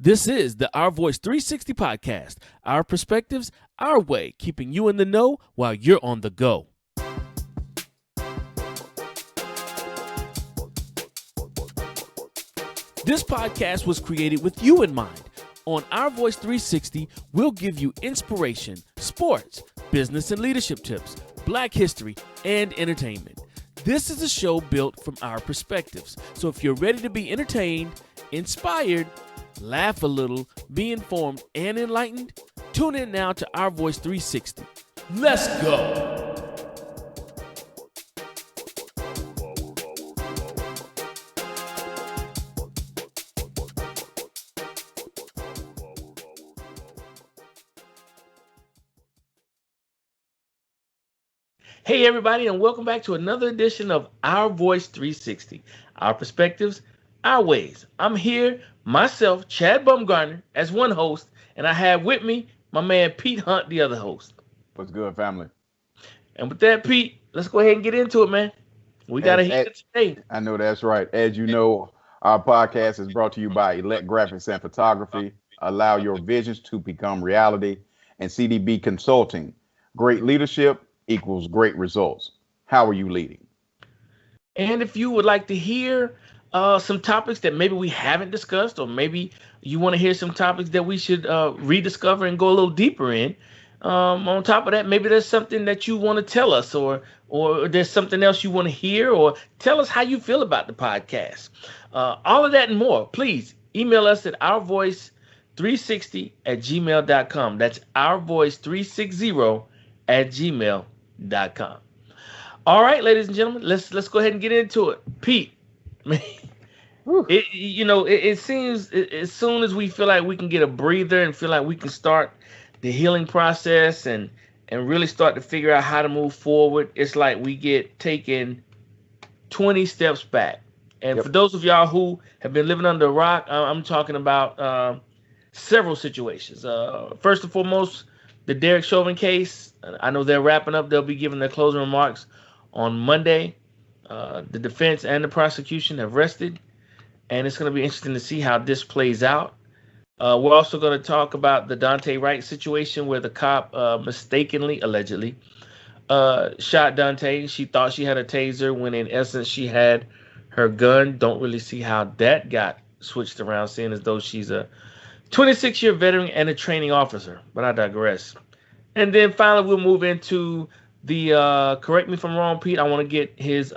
This is the Our Voice 360 podcast, our perspectives, our way, keeping you in the know while you're on the go. This podcast was created with you in mind. On Our Voice 360, we'll give you inspiration, sports, business and leadership tips, Black history, and entertainment. This is a show built from our perspectives. So if you're ready to be entertained, inspired, laugh a little, be informed, and enlightened, tune in now to Our Voice 360. Let's go! Hey everybody, and welcome back to another edition of Our Voice 360, our perspectives, our ways. I'm here, myself, Chad Bumgarner, as one host, and I have with me my man Pete Hunt, the other host. What's good, family? And with that, Pete, let's go ahead and get into it, man. We got to hit it today. I know that's right. As you know, our podcast is brought to you by Elect Graphics and Photography. Allow your visions to become reality. And CDB Consulting. Great leadership equals great results. How are you leading? And if you would like to hear some topics that maybe we haven't discussed, or maybe you want to hear some topics that we should rediscover and go a little deeper in, on top of that, maybe there's something that you want to tell us, or there's something else you want to hear, or tell us how you feel about the podcast. All of that and more, please email us at ourvoice360@gmail.com. That's ourvoice360@gmail.com. All right, ladies and gentlemen, let's go ahead and get into it. Pete, it seems as soon as we feel like we can get a breather and feel like we can start the healing process and really start to figure out how to move forward, it's like we get taken 20 steps back. And for those of y'all who have been living under a rock, I'm talking about several situations. First and foremost, the Derek Chauvin case. I know they're wrapping up. They'll be giving their closing remarks on Monday. The defense and the prosecution have rested, and it's going to be interesting to see how this plays out. We're also going to talk about the Daunte Wright situation where the cop mistakenly, allegedly, shot Daunte. She thought she had a taser when in essence she had her gun. Don't really see how that got switched around, seeing as though she's a 26-year veteran and a training officer, but I digress. And then finally, we'll move into the correct me if I'm wrong, Pete. I want to get his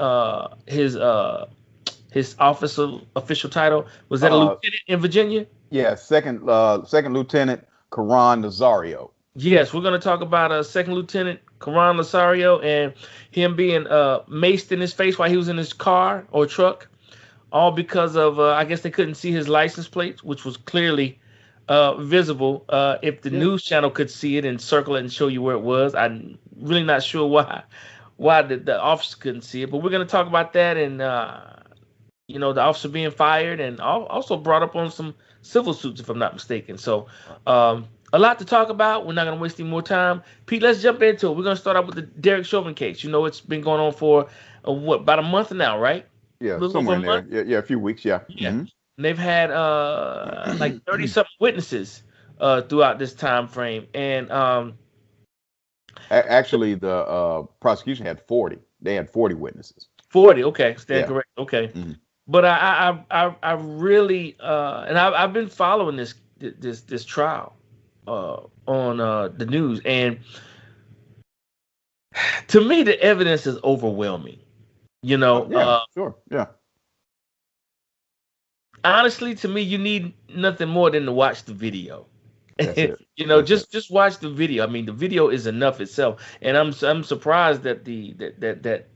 official title. Was that a lieutenant in Virginia? Yeah, second Lieutenant Nazario. Yes, we're going to talk about Second Lieutenant Nazario and him being maced in his face while he was in his car or truck, all because of I guess they couldn't see his license plates, which was clearly visible. If the news channel could see it and circle it and show you where it was, I'm really not sure why the officer couldn't see it. But we're going to talk about that and the officer being fired, and also brought up on some civil suits, if I'm not mistaken. So a lot to talk about. We're not going to waste any more time. Pete, let's jump into it. We're going to start out with the Derek Chauvin case. It's been going on for about a month now, right? Yeah, somewhere in there. Yeah, a few weeks. Yeah. Yeah. Mm-hmm. And they've had like 30-something witnesses throughout this time frame. And actually, the prosecution had 40. They had 40 witnesses. 40, okay. Stand correct. Okay. Mm-hmm. But I really and I've been following this trial on the news, and to me the evidence is overwhelming. Sure. Yeah. Honestly, to me, you need nothing more than to watch the video. Just watch the video. I mean, the video is enough itself, and I'm surprised that that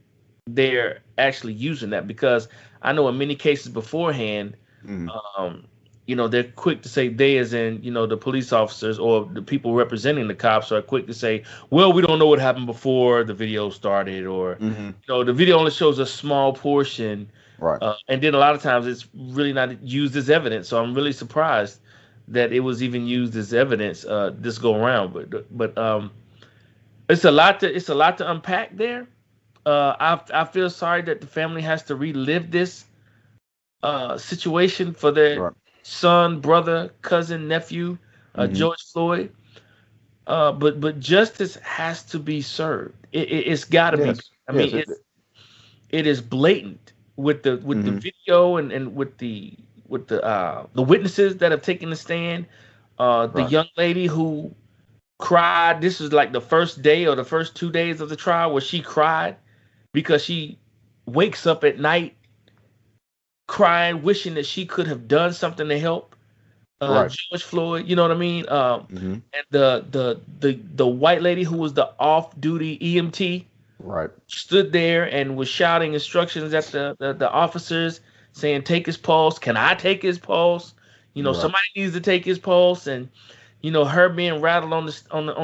they're actually using that, because I know in many cases beforehand, they're quick to say they, as in the police officers or the people representing the cops, are quick to say, well, we don't know what happened before the video started, or the video only shows a small portion. Right. And then a lot of times it's really not used as evidence. So I'm really surprised that it was even used as evidence this go around. But it's a lot to unpack there. I feel sorry that the family has to relive this situation for their son, brother, cousin, nephew, Mm-hmm. George Floyd. But justice has to be served. It's got to be. Yes. I Yes. mean, it is blatant with the Mm-hmm. video and with the witnesses that have taken the stand. The Right. young lady who cried. This was like the first day or the first 2 days of the trial where she cried because she wakes up at night crying, wishing that she could have done something to help Right. George Floyd. You know what I mean? Mm-hmm. And the white lady who was the off-duty EMT Right. stood there and was shouting instructions at the officers, saying, "Take his pulse. Can I take his pulse? Right. Somebody needs to take his pulse." And her being rattled on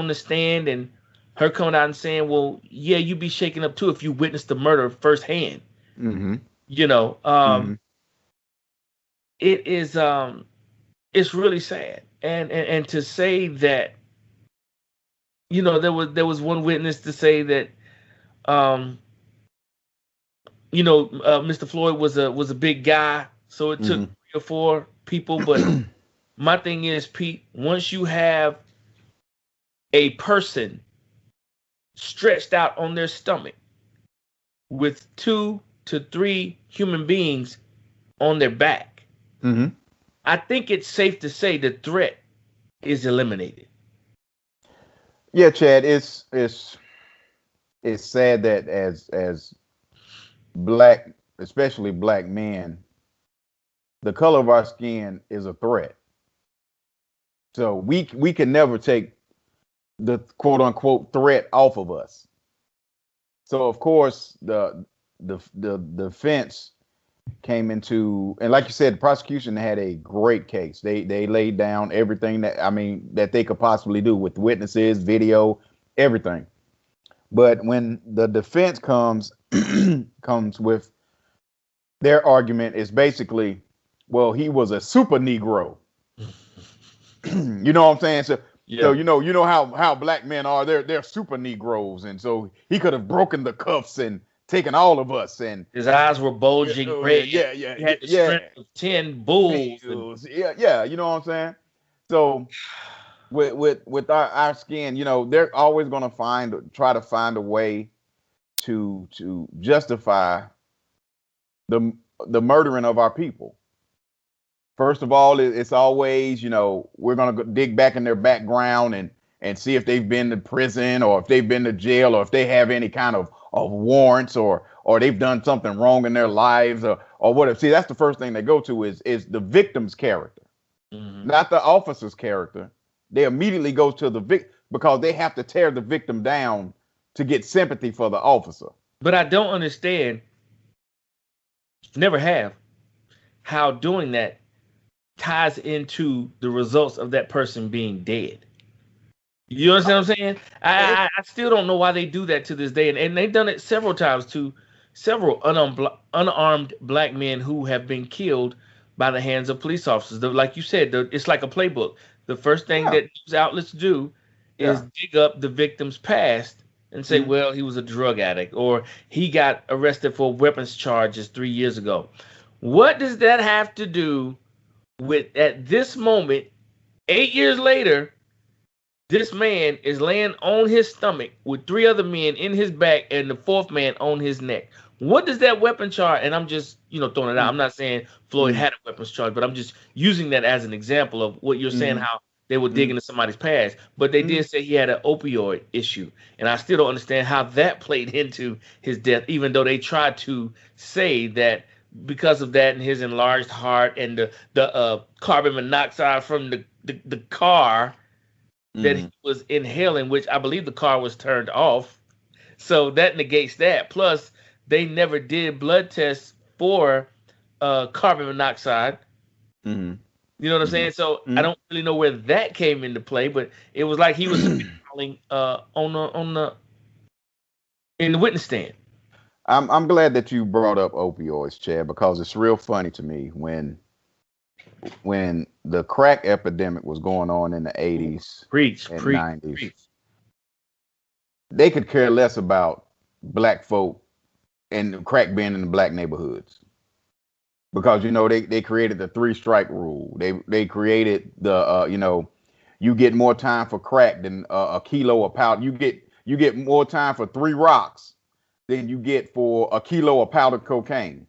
the stand, and her coming out and saying, "Well, yeah, you'd be shaken up too if you witnessed the murder firsthand." Mm-hmm. You know, Mm-hmm. it is it's really sad, and to say that there was one witness to say that um Mr. Floyd was a big guy, so it took Mm-hmm. 3 or 4 people. But my thing is, Pete, once you have a person stretched out on their stomach with 2 to 3 human beings on their back, Mm-hmm. I think it's safe to say the threat is eliminated. Yeah, Chad, it's sad that as black, especially black men, the color of our skin is a threat. So we can never take the quote unquote threat off of us. So of course the defense came into, and like you said, the prosecution had a great case. They laid down everything that they could possibly do with witnesses, video, everything. But when the defense comes with their argument is basically, well, he was a super Negro. You know what I'm saying? So Yeah. how black men are. They're super Negroes, and so he could have broken the cuffs and taken all of us. And His eyes were bulging red. He had the yeah, strength of 10 bulls. And pills. Yeah. You know what I'm saying? So with our skin, they're always gonna try to find a way to justify the the murdering of our people. First of all, it's always, we're gonna dig back in their background and see if they've been to prison or if they've been to jail or if they have any kind of warrants or they've done something wrong in their lives or whatever. See, that's the first thing they go to is the victim's character, Mhm. not the officer's character. They immediately go to the because they have to tear the victim down to get sympathy for the officer. But I don't understand, never have, how doing that ties into the results of that person being dead. You understand what I'm saying? It, I still don't know why they do that to this day, and they've done it several times to several unarmed black men who have been killed by the hands of police officers. Like you said, it's like a playbook. The first thing yeah, that news outlets do is yeah. dig up the victim's past and say, Mhm. well, he was a drug addict, or he got arrested for weapons charges 3 years ago. What does that have to do with, at this moment, 8 years later, this man is laying on his stomach with 3 other men in his back and the fourth man on his neck? What does that weapon charge? And I'm just, throwing it out. I'm not saying Floyd Mhm. had a weapons charge, but I'm just using that as an example of what you're saying, Mhm. how they were digging Mhm. into somebody's past. But they Mhm. did say he had an opioid issue. And I still don't understand how that played into his death, even though they tried to say that because of that and his enlarged heart and the carbon monoxide from the car that he Mhm. was inhaling, which I believe the car was turned off. So that negates that. Plus, they never did blood tests for carbon monoxide. Mhm. You know what I'm Mhm. saying? So I Mhm. don't really know where that came into play, but it was like he was spitballing on the in the witness stand. I'm glad that you brought up opioids, Chad, because it's real funny to me when the crack epidemic was going on in the Ooh, 80s preach, and preach, 90s. preach. They could care less about black folk and crack being in the black neighborhoods. because they created the 3-strike rule. They created the you get more time for crack than a kilo of powder. You get more time for 3 rocks than you get for a kilo of powdered cocaine.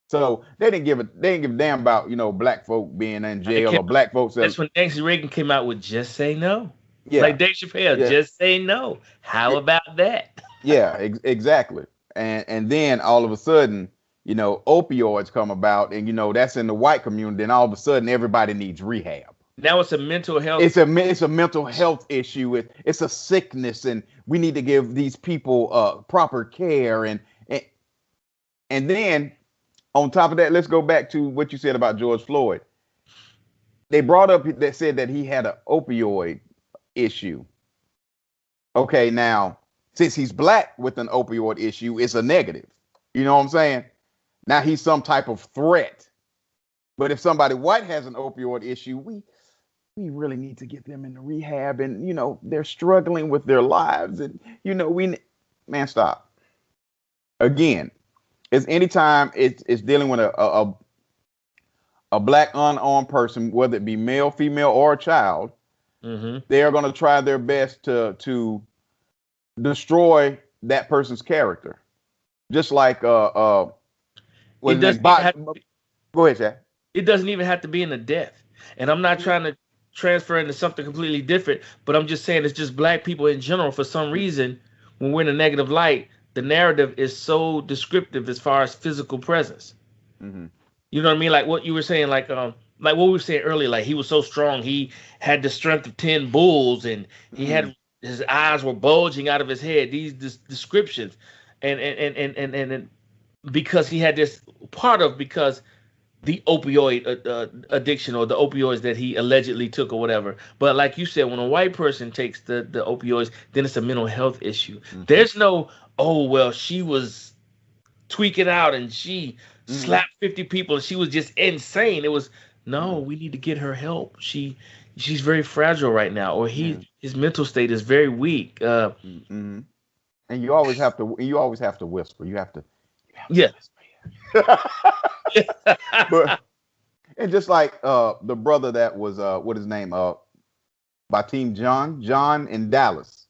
So they didn't give a damn about black folk being in jail or black folks. That's when Nancy Reagan came out with "Just Say No." Yeah, like Dave Chappelle, yeah. Just say no. How about that? Yeah, exactly. And then all of a sudden, opioids come about, and that's in the white community. And all of a sudden, everybody needs rehab. Now it's a mental health. It's a mental health issue. It's a sickness, and we need to give these people proper care. And then on top of that, let's go back to what you said about George Floyd. They brought up that said that he had an opioid issue. Okay, now since he's black with an opioid issue, it's a negative. You know what I'm saying? Now he's some type of threat. But if somebody white has an opioid issue, we really need to get them into rehab, and they're struggling with their lives, and man, stop. Again, it's anytime it's dealing with a black unarmed person, whether it be male, female, or a child, they are going to try their best to destroy that person's character. Just like go ahead, Jack. It doesn't even have to be in a death. And I'm not trying to transfer into something completely different, but I'm just saying it's just black people in general. For some reason, when we're in a negative light, the narrative is so descriptive as far as physical presence. You know what I mean? Like what you were saying, like what we were saying earlier, like he was so strong, he had the strength of 10 bulls, and he had his eyes were bulging out of his head. These descriptions, and because he had this because the opioid addiction, or the opioids that he allegedly took or whatever. But like you said, when a white person takes the opioids, then it's a mental health issue. There's no, oh, well, she was tweaking out and she slapped 50 people and she was just insane. It was, no, we need to get her help. She's very fragile right now, or his mental state is very weak. And you always have to whisper. You have to but and just like the brother that was what his name by Team John in Dallas,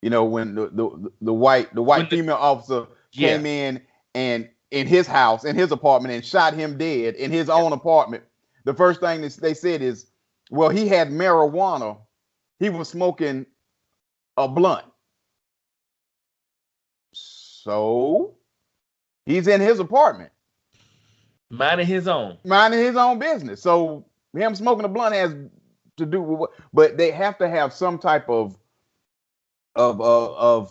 when the white female officer came in and in his house, in his apartment, and shot him dead in his own apartment. The first thing they said is, well, he had marijuana, he was smoking a blunt, so he's in his apartment, minding his own business. So him smoking a blunt has to do with what? But they have to have some type of a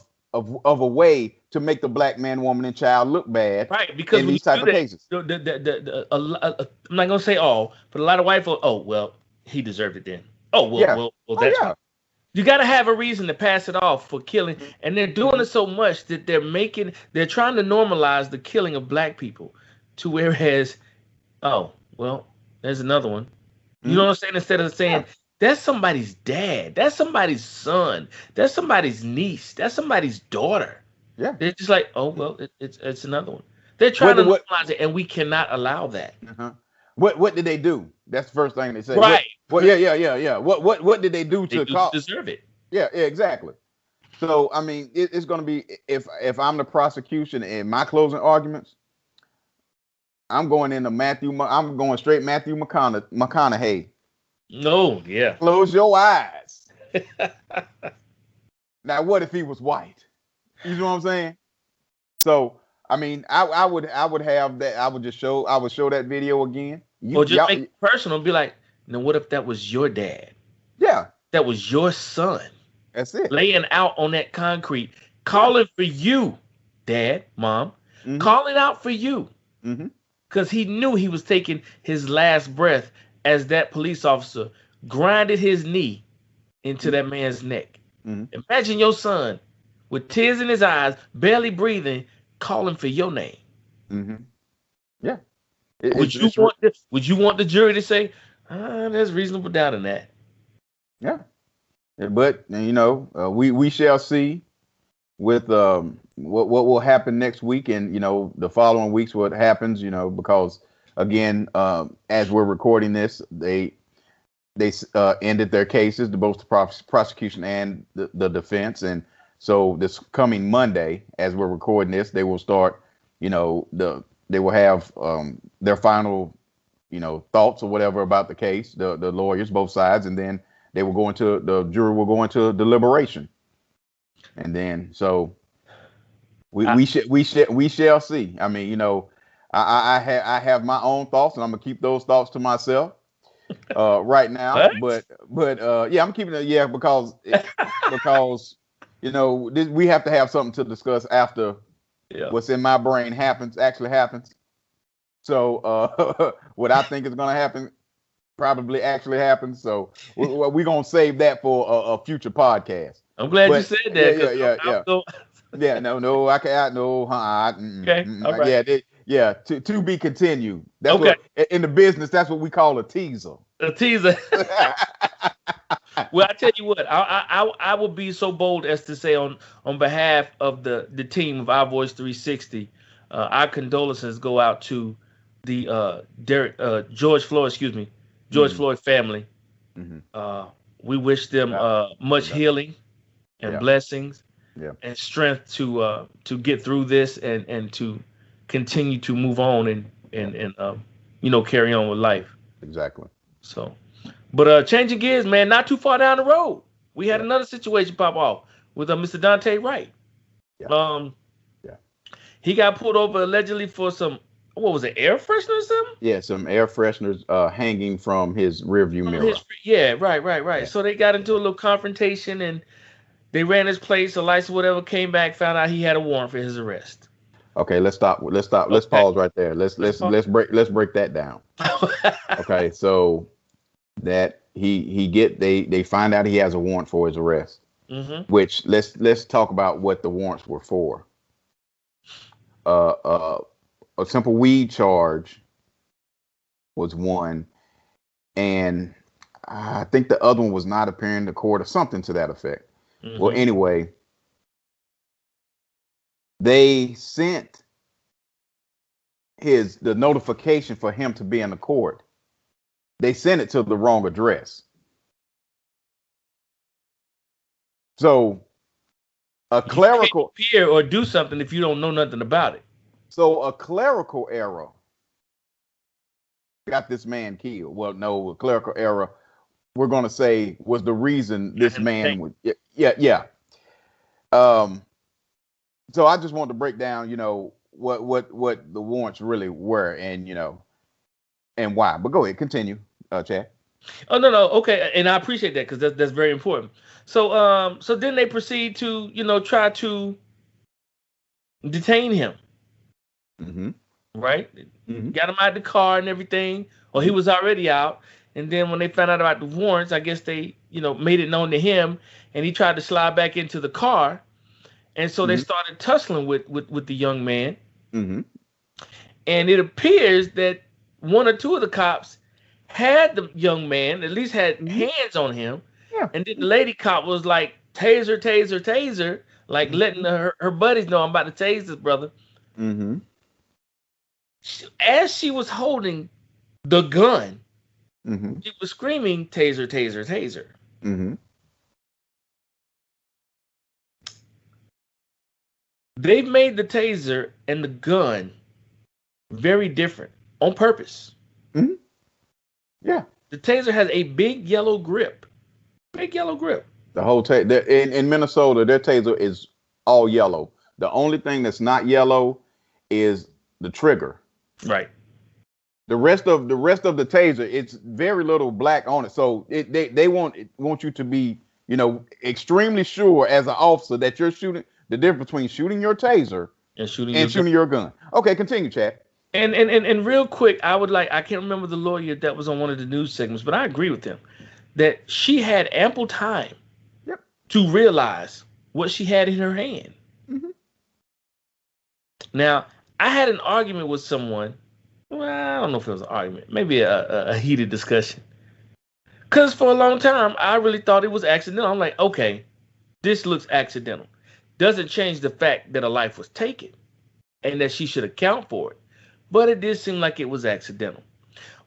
way to make the black man, woman, and child look bad, right? Because in these type of cases, I'm not gonna say all, but a lot of white folks, oh well, he deserved it then. Oh well, that's right. You got to have a reason to pass it off for killing, and they're doing it so much that they're trying to normalize the killing of black people, to whereas, oh well, there's another one. You know what I'm saying? Instead of saying that's somebody's dad, that's somebody's son, that's somebody's niece, that's somebody's daughter. Yeah, they're just like, oh well, it's another one. They're trying to normalize it, and we cannot allow that. What did they do? That's the first thing they say. Right. Yeah. What did they do to deserve it? Yeah, exactly. So I mean, it's going to be, if I'm the prosecution in my closing arguments, I'm going straight Matthew McConaughey. No, yeah. Close your eyes. Now, what if he was white? You know what I'm saying? So, I mean, I would have that. I would show that video again. Or just make it personal. Be like, now, what if that was your dad? Yeah. That was your son. That's it. Laying out on that concrete, calling for you, dad, mom, calling out for you. Because he knew he was taking his last breath as that police officer grinded his knee into that man's neck. Imagine your son with tears in his eyes, barely breathing, calling for your name. Yeah. Would you want the jury to say, there's reasonable doubt in that? Yeah. But we shall see with what will happen next week, and the following weeks what happens, because again, as we're recording this, they ended their cases, both the prosecution and the defense. And so this coming Monday, as we're recording this, they will start, they will have their final, thoughts or whatever about the case, the lawyers, both sides, and then the jury will go into deliberation. And then, so we shall see. I mean, I have my own thoughts, and I'm gonna keep those thoughts to myself right now. What? But yeah, I'm keeping it. Yeah, because we have to have something to discuss after what's in my brain actually happens. So what I think is gonna happen probably actually happens. So we're gonna save that for a future podcast. I'm glad you said that. Yeah. No, I can't. No, okay. All right. Yeah. To be continued. That's okay. What in the business, that's what we call a teaser. A teaser. Well, I tell you what, I will be so bold as to say on behalf of the team of Our Voice 360, our condolences go out to the George Floyd family. Mm-hmm. We wish them much healing and blessings and strength to get through this and to continue to move on and carry on with life. Exactly. So, but changing gears, man, not too far down the road, we had another situation pop off with Mr. Daunte Wright. He got pulled over allegedly for some, what was it, air freshener or something? Yeah, some air fresheners hanging from his rearview mirror. Right. Yeah. So they got into a little confrontation and they ran his place, the lights or whatever, came back, found out he had a warrant for his arrest. Okay, let's stop. Let's pause right there. Let's break that down. Okay, so that they find out he has a warrant for his arrest. Mm-hmm. Which let's talk about what the warrants were for. A simple weed charge was one, and I think the other one was not appearing to court or something to that effect. Mm-hmm. Well, anyway, they sent the notification for him to be in the court. They sent it to the wrong address. So a clerical you can't appear or do something if you don't know nothing about it. So a clerical error got this man killed. Well, no, a clerical error, we're going to say, was the reason this man would. Yeah. So I just wanted to break down, what the warrants really were and, and why. But go ahead, continue, Chad. Oh, no. Okay. And I appreciate that because that's very important. So then they proceed to, try to detain him. Mm-hmm. Right? Mm-hmm. Got him out of the car and everything. Or he was already out. And then when they found out about the warrants, I guess they, made it known to him. And he tried to slide back into the car. And so they started tussling with the young man. Mm-hmm. And it appears that one or two of the cops had the young man, at least had hands on him. Yeah. And then the lady cop was like, taser, like letting her buddies know, I'm about to tase this brother. Mm-hmm. As she was holding the gun, she was screaming, taser. Mm-hmm. They've made the taser and the gun very different on purpose. Mm-hmm. Yeah. The taser has a big yellow grip. The whole taser in Minnesota, their taser is all yellow. The only thing that's not yellow is the trigger. Right. The rest of the taser, it's very little black on it. So they want you to be, extremely sure as an officer that you're shooting. The difference between shooting your taser and shooting your gun. Okay, continue, Chad. And real quick, I can't remember the lawyer that was on one of the news segments, but I agree with him that she had ample time to realize what she had in her hand. Mm-hmm. Now, I had an argument with someone. Well, I don't know if it was an argument, maybe a heated discussion. Because for a long time, I really thought it was accidental. I'm like, okay, this looks accidental. Doesn't change the fact that a life was taken and that she should account for it. but it did seem like it was accidental.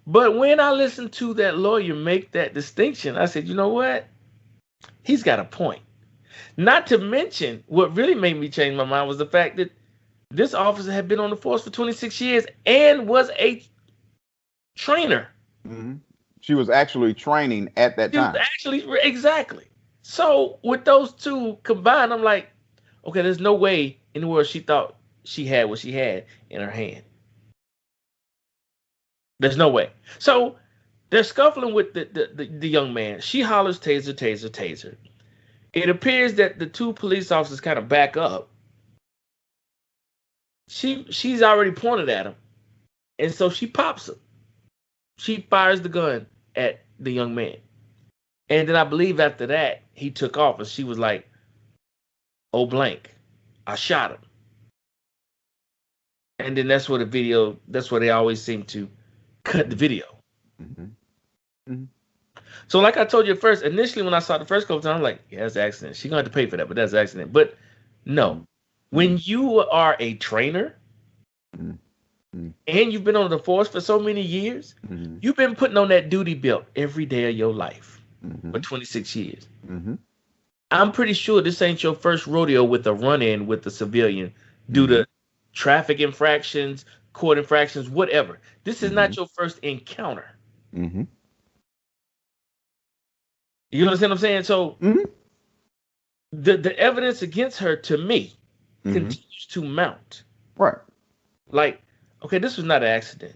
But when I listened to that lawyer make that distinction, I said, you know what? He's got a point. Not to mention, what really made me change my mind was the fact that this officer had been on the force for 26 years and was a trainer. Mm-hmm. She was actually training at that time. Exactly. So with those two combined, I'm like, okay, there's no way in the world she thought she had what she had in her hand. There's no way. So they're scuffling with the young man. She hollers, taser, taser, taser. It appears that the two police officers kind of back up. She's already pointed at him. And so she pops him. She fires the gun at the young man. And then I believe after that, he took off. And she was like, oh, blank. I shot him. And then that's where they always seem to cut the video. Mm-hmm. Mm-hmm. So like I told you at first, initially when I saw the first couple times, I'm like, yeah, that's an accident. She's going to have to pay for that, but that's an accident. But no, when you are a trainer and you've been on the force for so many years, you've been putting on that duty belt every day of your life for 26 years. I'm pretty sure this ain't your first rodeo with a run-in with a civilian due to traffic infractions, court infractions, whatever. This is not your first encounter. You understand what I'm saying? So the evidence against her, to me, continues to mount. Right. Like, okay, this was not an accident.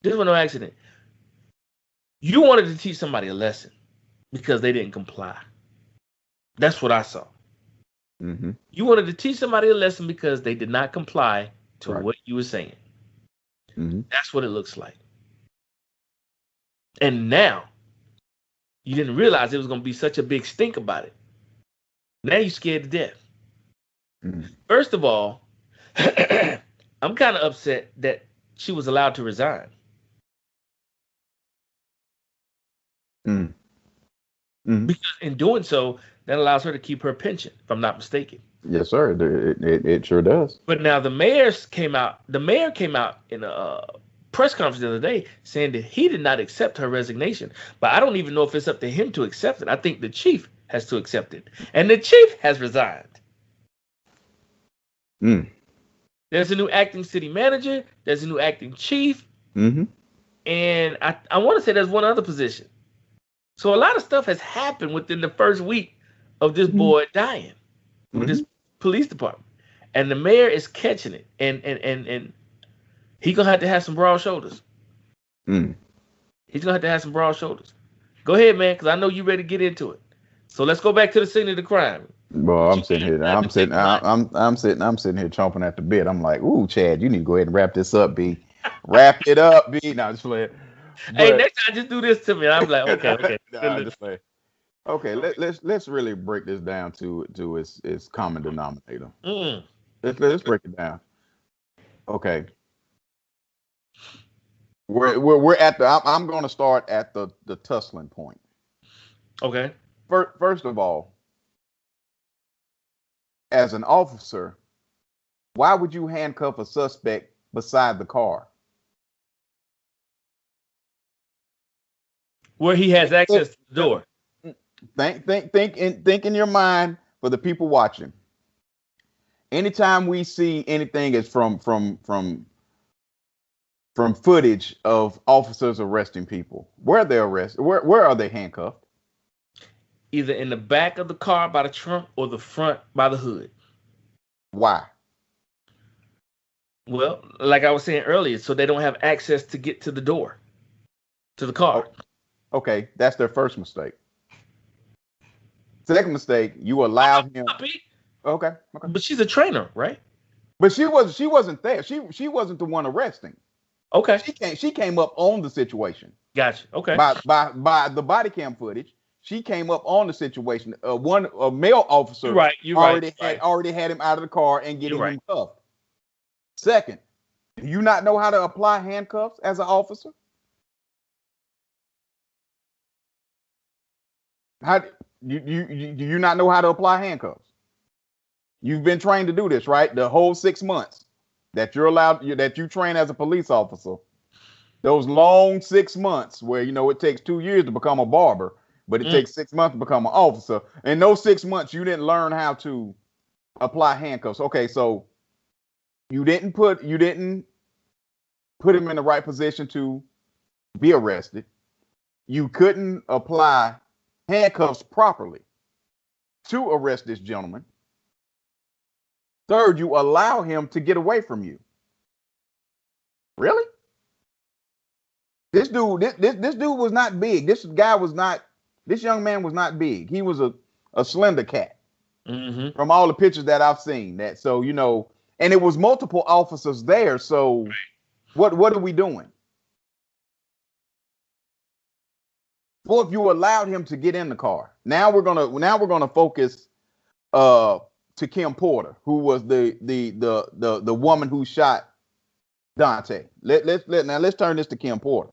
This was no accident. You wanted to teach somebody a lesson because they didn't comply. That's what I saw. You wanted to teach somebody a lesson because they did not comply to what you were saying. That's what it looks like. And now, you didn't realize it was going to be such a big stink about it. Now you're scared to death. First of all, I'm kind of upset that she was allowed to resign. Because in doing so, that allows her to keep her pension, if I'm not mistaken. Yes, sir. It sure does. But now the mayor came out in a press conference the other day saying that he did not accept her resignation. But I don't even know if it's up to him to accept it. I think the chief has to accept it. And the chief has resigned. There's a new acting city manager. There's a new acting chief. And I want to say there's one other position. So a lot of stuff has happened within the first week of this boy dying with this police department. And the mayor is catching it. And he's going to have some broad shoulders. He's going to have some broad shoulders. Go ahead, man, because I know you're ready to get into it. So let's go back to the scene of the crime. Well, I'm sitting here chomping at the bit. I'm like, ooh, Chad, you need to go ahead and wrap this up, B. Wrap it up, B. No, just play it. Hey, next time, just do this to me. I'm like, okay. No, just play. Okay, let's really break this down to its common denominator. Let's break it down. Okay. We're at the. I'm going to start at the tussling point. Okay. First of all, as an officer, why would you handcuff a suspect beside the car? Where he has access to the door. Think in your mind for the people watching. Anytime we see anything is from footage of officers arresting people, where are they arrested? Where are they handcuffed? Either in the back of the car by the trunk or the front by the hood. Why? Well, like I was saying earlier, so they don't have access to get to the door, to the car. Okay, that's their first mistake. Second mistake, you allowed him. Okay. But she's a trainer, right? But she wasn't there. She wasn't the one arresting. Okay. She came up on the situation. Gotcha. Okay. By the body cam footage, she came up on the situation. A male officer already had him out of the car and getting him cuffed. Second, do you not know how to apply handcuffs as an officer? How do you not know how to apply handcuffs? You've been trained to do this, right? The whole 6 months. that you're allowed, that you train as a police officer, those long 6 months where, it takes 2 years to become a barber, but it takes 6 months to become an officer. And those 6 months, you didn't learn how to apply handcuffs. Okay, so you didn't put him in the right position to be arrested. You couldn't apply handcuffs properly to arrest this gentleman. Third, you allow him to get away from you. Really? This dude was not big. This young man was not big. He was a slender cat. Mm-hmm. From all the pictures that I've seen. And it was multiple officers there. So what are we doing? Well, if you allowed him to get in the car. Now we're gonna focus to Kim Porter, who was the woman who shot Daunte. Let's turn this to Kim Porter.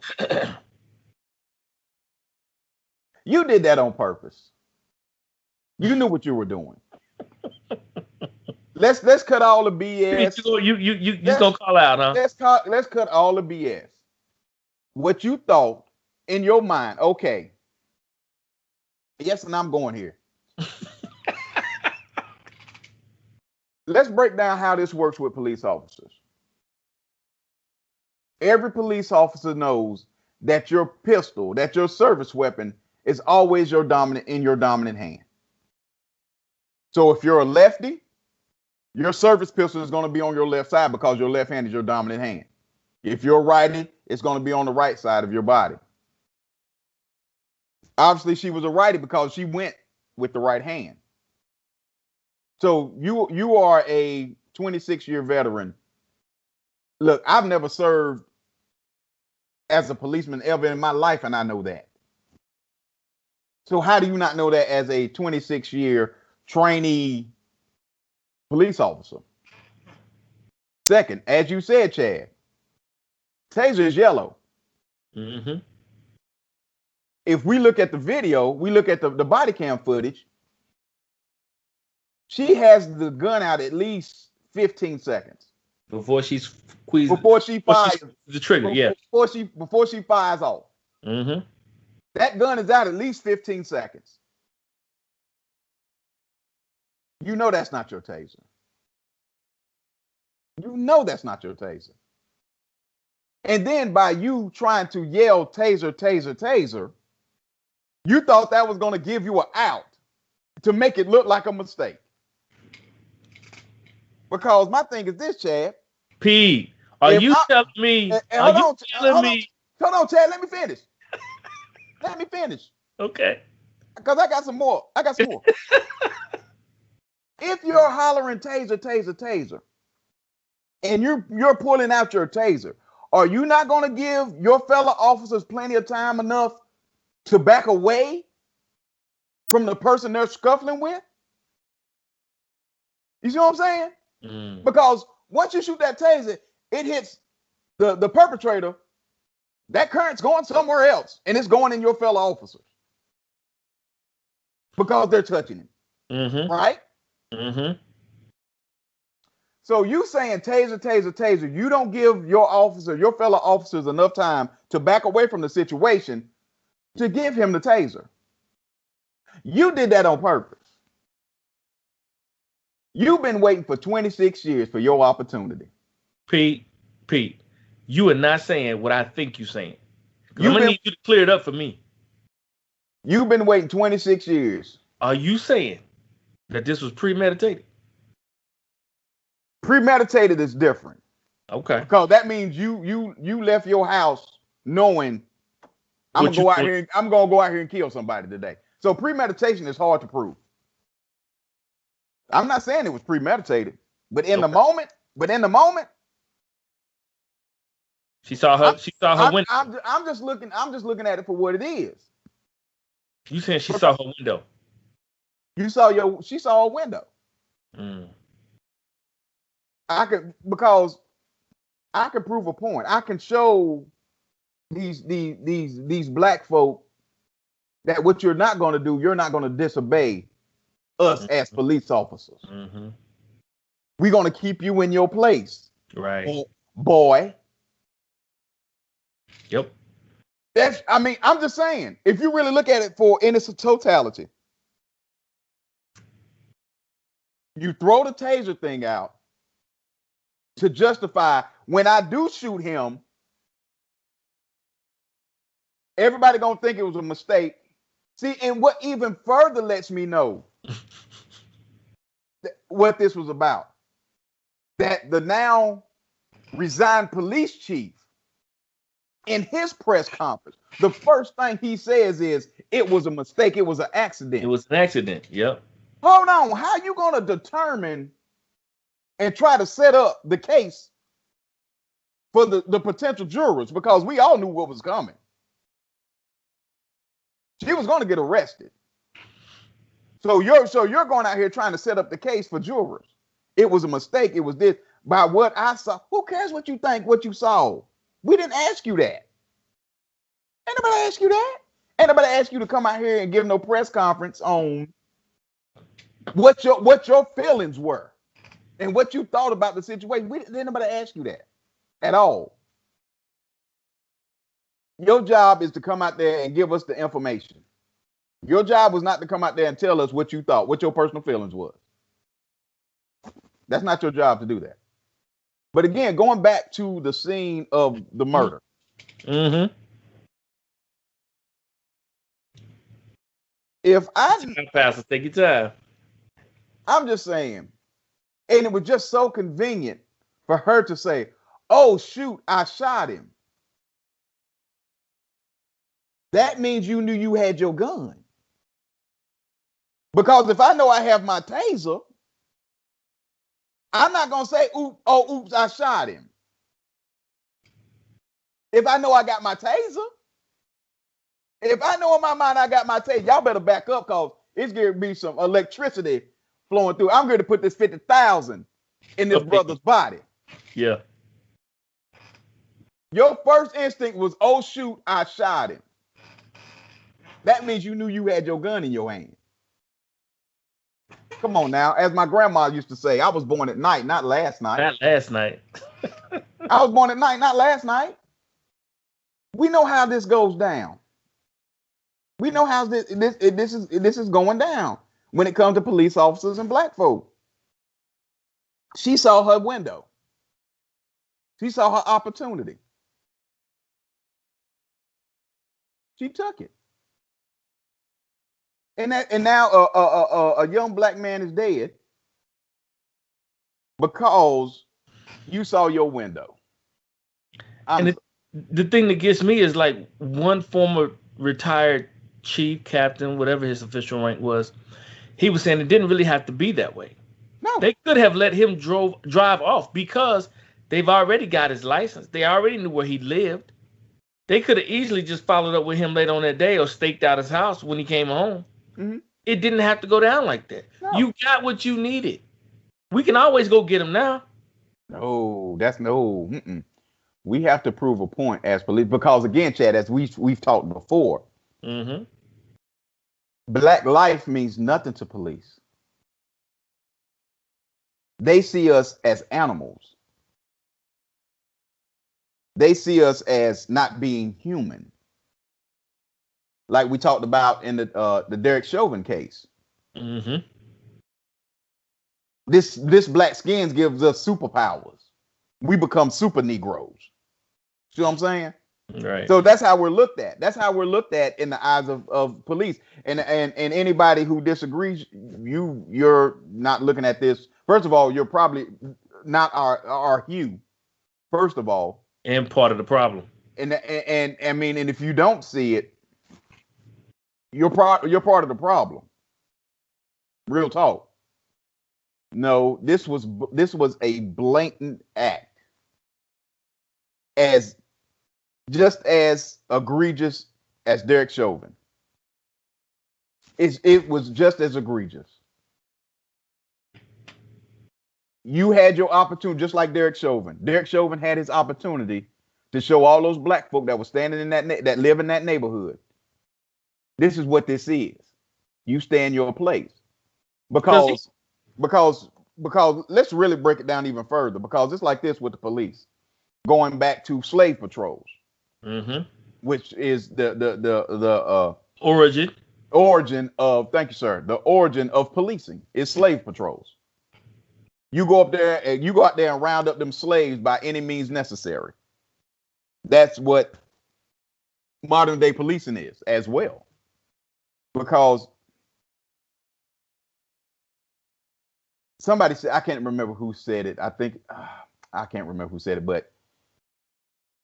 You did that on purpose. You knew what you were doing. Let's cut all the BS. You gonna call out, huh? Let's cut all the BS. What you thought in your mind, okay. Yes, and I'm going here. Let's break down how this works with police officers. Every police officer knows that your pistol, that your service weapon is always in your dominant hand. So if you're a lefty, your service pistol is going to be on your left side because your left hand is your dominant hand. If you're righty, it's going to be on the right side of your body. Obviously, she was a righty because she went with the right hand. So you are a 26-year veteran. Look, I've never served as a policeman ever in my life, and I know that. So how do you not know that as a 26-year trainee police officer? Second, as you said, Chad, taser is yellow. Mm-hmm. If we look at the video, we look at the body cam footage, she has the gun out at least 15 seconds. Before she fires the trigger, Before she fires off. Mm-hmm. That gun is out at least 15 seconds. You know that's not your taser. You know that's not your taser. And then by you trying to yell taser, taser, taser, you thought that was going to give you an out to make it look like a mistake. Because my thing is this, Chad. P, are you telling me? Hold on, Chad. Let me finish. Let me finish. Okay. Because I got some more. If you're hollering taser, taser, taser, and you're pulling out your taser, are you not going to give your fellow officers plenty of time enough to back away from the person they're scuffling with? You see what I'm saying? Mm. Because once you shoot that taser, it hits the perpetrator. That current's going somewhere else, and it's going in your fellow officers because they're touching him. Mm-hmm. Right? Mm-hmm. So you saying taser, taser, taser, you don't give your fellow officers enough time to back away from the situation to give him the taser. You did that on purpose. You've been waiting for 26 years for your opportunity. Pete, you are not saying what I think you're saying. I'm going to need you to clear it up for me. You've been waiting 26 years. Are you saying that this was premeditated? Premeditated is different. Okay. Because that means you left your house knowing I'm gonna go out here and kill somebody today. So premeditation is hard to prove. I'm not saying it was premeditated, but in the moment, she saw her window. I'm just looking at it for what it is. You saying she saw her window? She saw a window. Mm. Because I can prove a point. I can show these black folk that what you're not going to do, you're not going to disobey us as police officers. Mm-hmm. We're going to keep you in your place. Right. Boy. Yep. I'm just saying, if you really look at it in its totality, you throw the taser thing out to justify when I do shoot him, everybody gonna think it was a mistake. See, and what even further lets me know what this was about, that the now resigned police chief, in his press conference, the first thing he says is, it was a mistake, it was an accident. It was an accident. Yep. Hold on, how you gonna determine and try to set up the case for the potential jurors? Because we all knew what was coming. She was gonna get arrested. So you're going out here trying to set up the case for jurors. It was a mistake, it was this. By what I saw, who cares what you think, what you saw? We didn't ask you that. Ain't nobody ask you that. Ain't nobody ask you to come out here and give no press conference on what your feelings were and what you thought about the situation. Didn't nobody ask you that at all. Your job is to come out there and give us the information. Your job was not to come out there and tell us what you thought, what your personal feelings was. That's not your job to do that. But again, going back to the scene of the murder. Mm-hmm. If Pastor, take your time. I'm just saying, and it was just so convenient for her to say, "Oh shoot, I shot him." That means you knew you had your gun. Because if I know I have my taser, I'm not gonna say, oops, I shot him. If I know I got my taser, if I know in my mind I got my taser, y'all better back up, because it's going to be some electricity flowing through. I'm going to put this 50,000 in this brother's body. Yeah. Your first instinct was, oh shoot, I shot him. That means you knew you had your gun in your hand. Come on now. As my grandma used to say, I was born at night, not last night. Not last night. I was born at night, not last night. We know how this goes down. We know how this is going down when it comes to police officers and black folk. She saw her window. She saw her opportunity. She took it. And now a young black man is dead because you saw your window. And the thing that gets me is, like, one former retired chief, captain, whatever his official rank was, he was saying it didn't really have to be that way. No. They could have let him drive off because they've already got his license. They already knew where he lived. They could have easily just followed up with him later on that day or staked out his house when he came home. Mm-hmm. It didn't have to go down like that. No. You got what you needed. We can always go get him now. No, that's no. We have to prove a point as police, because again, Chad, as we've talked before, black life means nothing to police. They see us as animals. They see us as not being human. Like we talked about in the Derek Chauvin case. This black skins gives us superpowers. We become super Negroes. See what I'm saying? Right. So that's how we're looked at. That's how we're looked at in the eyes of police. And anybody who disagrees, you're not looking at this. First of all, you're probably not our hue. First of all, and part of the problem. And I mean, and if you don't see it, you're part of the problem. Real talk. No, this was a blatant act, just as egregious as Derek Chauvin. It was just as egregious. You had your opportunity, just like Derek Chauvin. Derek Chauvin had his opportunity to show all those black folk that were standing in that live in that neighborhood. This is what this is. You stay in your place, because because let's really break it down even further, because it's like this with the police, going back to slave patrols, which is the origin of, thank you, sir. The origin of policing is slave patrols. You go out there and round up them slaves by any means necessary. That's what modern day policing is as well. Because somebody said, I can't remember who said it. I can't remember who said it, but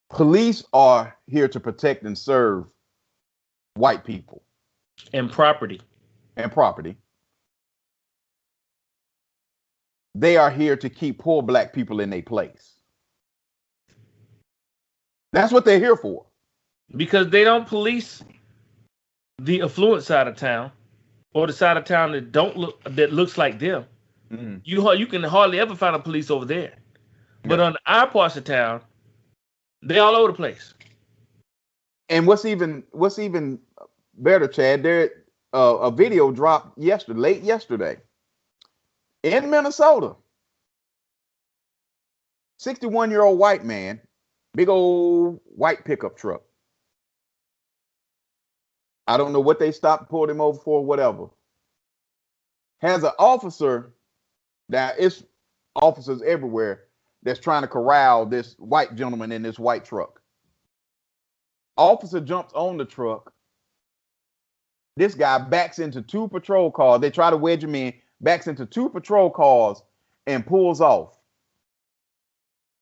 police are here to protect and serve white people. And property. They are here to keep poor black people in their place. That's what they're here for. Because they don't police the affluent side of town, or the side of town that looks like them. Mm-hmm. You can hardly ever find a police over there. But on our parts of town, they're all over the place. And what's even better, Chad, there a video dropped late yesterday in Minnesota. 61-year-old white man, big old white pickup truck. I don't know what they stopped, pulled him over for, whatever. Has an officer, now it's officers everywhere that's trying to corral this white gentleman in this white truck. Officer jumps on the truck. This guy backs into two patrol cars. They try to wedge him in, backs into two patrol cars and pulls off.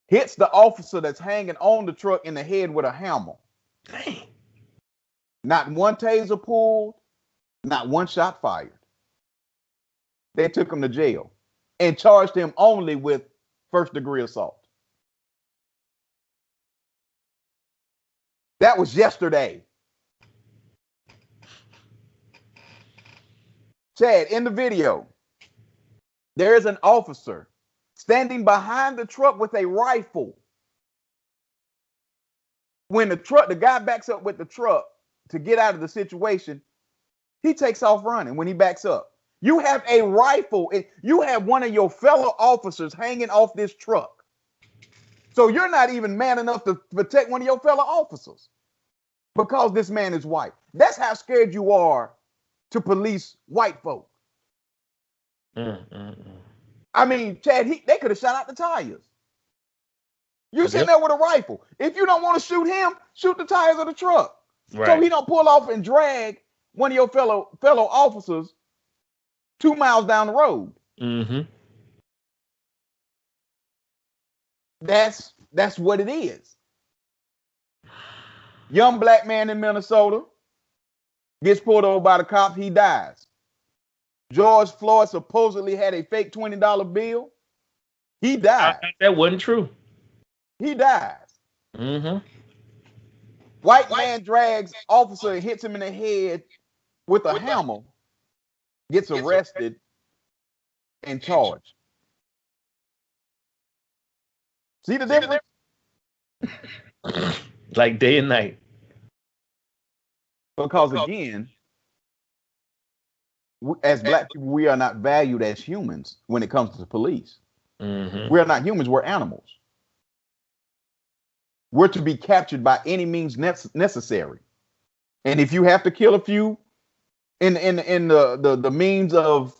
Hits the officer that's hanging on the truck in the head with a hammer. Dang. Not one taser pulled, not one shot fired. They took him to jail and charged him only with first-degree assault. That was yesterday. Chad, in the video, there is an officer standing behind the truck with a rifle. When the guy backs up with the truck to get out of the situation, he takes off running when he backs up. You have a rifle, and you have one of your fellow officers hanging off this truck. So you're not even man enough to protect one of your fellow officers because this man is white. That's how scared you are to police white folk. I mean, Chad, they could have shot out the tires. You're sitting there with a rifle. If you don't want to shoot him, shoot the tires of the truck. Right. So he don't pull off and drag one of your fellow officers 2 miles down the road. Mm-hmm. That's what it is. Young black man in Minnesota gets pulled over by the cops. He dies. George Floyd supposedly had a fake $20 bill. He died. That wasn't true. He dies. Mm-hmm. White man drags officer and hits him in the head with a hammer. Gets arrested and charged. See the difference? Like day and night. Because again, as black people, we are not valued as humans when it comes to the police. Mm-hmm. We are not humans, we're animals. We're to be captured by any means necessary. And if you have to kill a few in the means of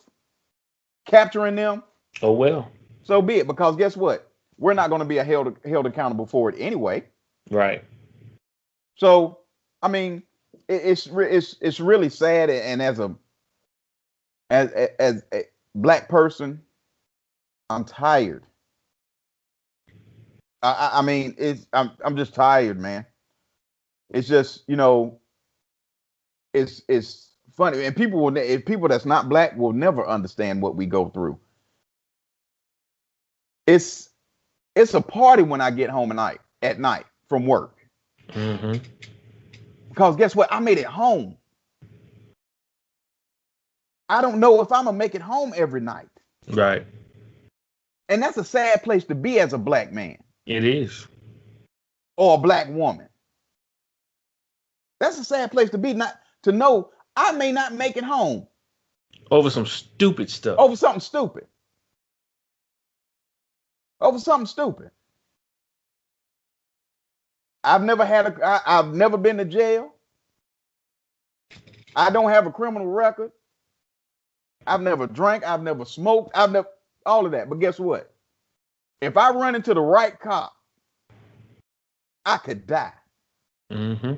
capturing them, oh well, so be it. Because guess what? We're not going to be held accountable for it anyway. Right. So I mean, it's really sad. And as a black person, I'm tired. I mean, I'm just tired, man. It's just, it's funny, and people that's not black will never understand what we go through. It's a party when I get home at night from work. Mm-hmm. Because guess what? I made it home. I don't know if I'm gonna make it home every night. Right. And that's a sad place to be as a black man. It is. Or a black woman. That's a sad place to be, not to know I may not make it home. Over some stupid stuff. Over something stupid. over something stupid. I've never been to jail. I don't have a criminal record. I've never drank. I've never smoked. I've never all of that. But guess what? If I run into the right cop, I could die. Mm-hmm.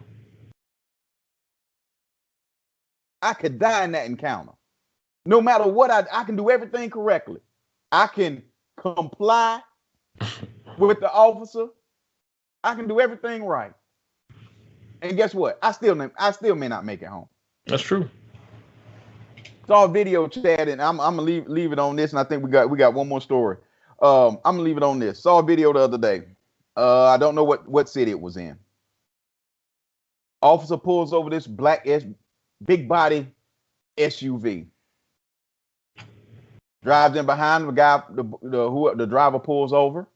I could die in that encounter. No matter what, I can do everything correctly. I can comply with the officer. I can do everything right. And guess what? I still may not make it home. That's true. Saw a video chat, and I'm gonna leave it on this, and I think we got one more story. I'm gonna leave it on this. Saw a video the other day. I don't know what city it was in. Officer pulls over this black big body SUV. Drives in behind the guy. The driver pulls over,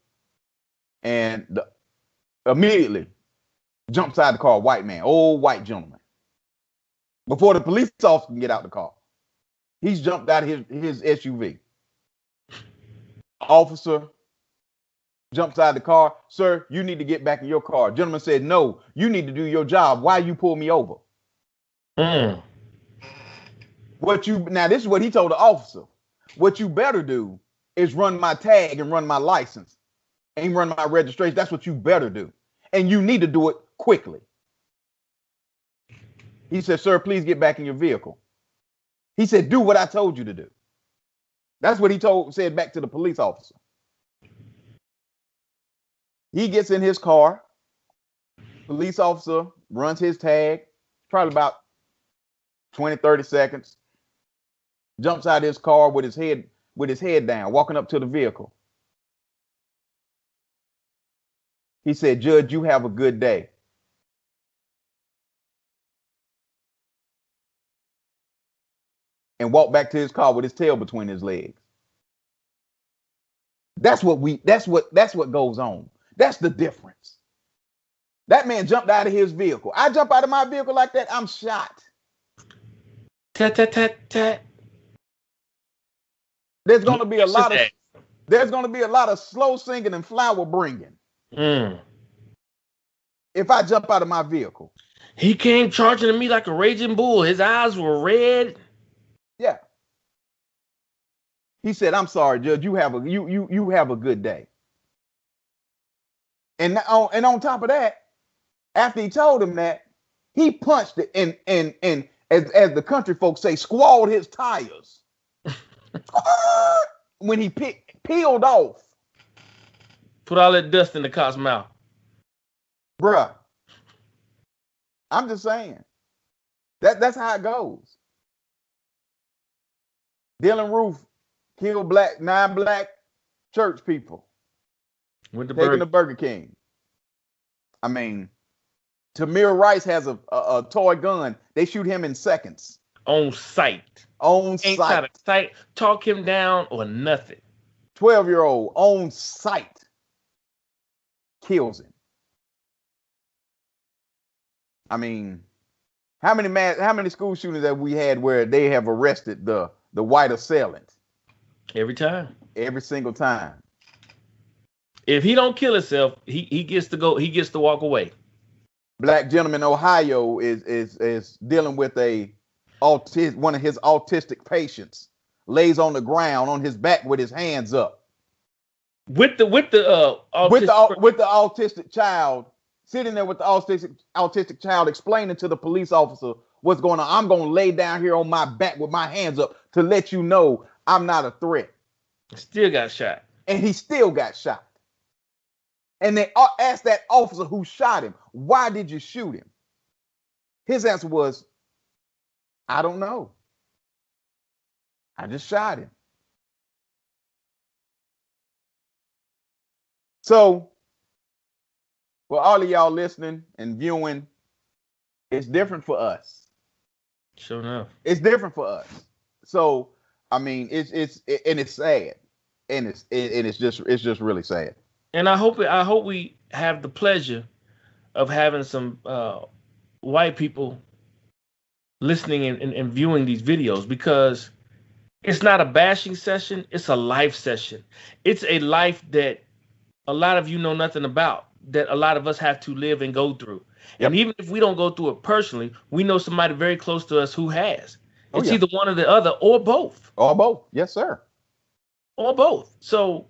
and immediately jumps out of the car. White man, old white gentleman. Before the police officer can get out the car, he's jumped out of his SUV. Officer jumps out of the car. Sir, you need to get back in your car. Gentleman said, no, you need to do your job. Why you pull me over? Mm. Now this is what he told the officer. What you better do is run my tag and run my license and run my registration. That's what you better do. And you need to do it quickly. He said, sir, please get back in your vehicle. He said, do what I told you to do. That's what he said back to the police officer. He gets in his car. Police officer runs his tag, probably about 20, 30 seconds. Jumps out of his car with his head down, walking up to the vehicle. He said, Judge, you have a good day. And walked back to his car with his tail between his legs. That's what goes on. That's the difference. That man jumped out of his vehicle. I jump out of my vehicle like that, I'm shot. Tat, tat, tat, tat. There's going to be a lot of slow singing and flower bringing. Mm. If I jump out of my vehicle. He came charging at me like a raging bull. His eyes were red. Yeah. He said, I'm sorry, Judge, you have a good day. And on top of that, after he told him that, he punched it and as the country folks say, squalled his tires. When he peeled off. Put all that dust in the cop's mouth. Bruh. I'm just saying. That's how it goes. Dylan Roof killed 9 black church people. Taking the Burger King. I mean, Tamir Rice has a toy gun. They shoot him in seconds. On sight. Ain't got a sight. Talk him down or nothing. 12-year-old on sight kills him. I mean, how many school shootings have we had where they have arrested the white assailant? Every time. Every single time. If he don't kill himself, he gets to go. He gets to walk away. Black gentleman in Ohio is dealing with one of his autistic patients. Lays on the ground on his back with his hands up. With the autistic child sitting there with the autistic child explaining to the police officer what's going on. I'm going to lay down here on my back with my hands up to let you know I'm not a threat. Still got shot. And he still got shot. And they asked that officer who shot him, why did you shoot him? His answer was, I don't know. I just shot him. So, for all of y'all listening and viewing, it's different for us. Sure enough. It's different for us. So, I mean, it's sad. And it's just really sad. And I hope we have the pleasure of having some white people listening and viewing these videos, because it's not a bashing session. It's a life session. It's a life that a lot of you know nothing about, that a lot of us have to live and go through. Yep. And even if we don't go through it personally, we know somebody very close to us who has. Oh, It's yeah. either one or the other, or both. Or both. Yes, sir. Or both. So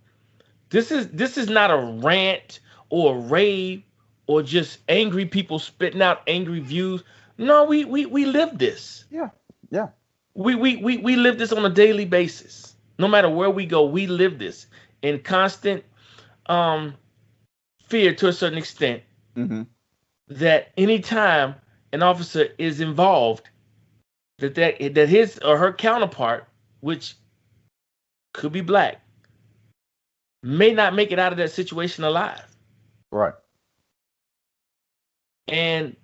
this is not a rant or a rave or just angry people spitting out angry views. No, we live this. Yeah. Yeah. We live this on a daily basis. No matter where we go, we live this in constant fear to a certain extent, Mm-hmm. that anytime an officer is involved, that his or her counterpart, which could be black, may not make it out of that situation alive. Right. And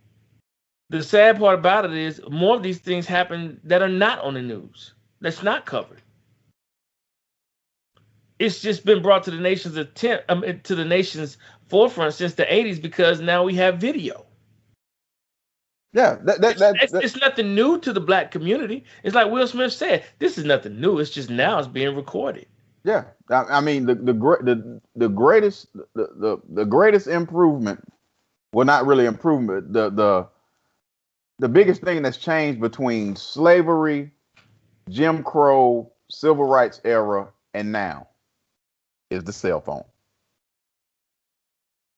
the sad part about it is more of these things happen that are not on the news, that's not covered. It's just been brought to the nation's to the nation's forefront since the 80s, because now we have video. Yeah. It's nothing new to the black community. It's like Will Smith said, this is nothing new. It's just now it's being recorded. Yeah. I mean, the greatest improvement, well, not really improvement, the biggest thing that's changed between slavery, Jim Crow, civil rights era, and now is the cell phone.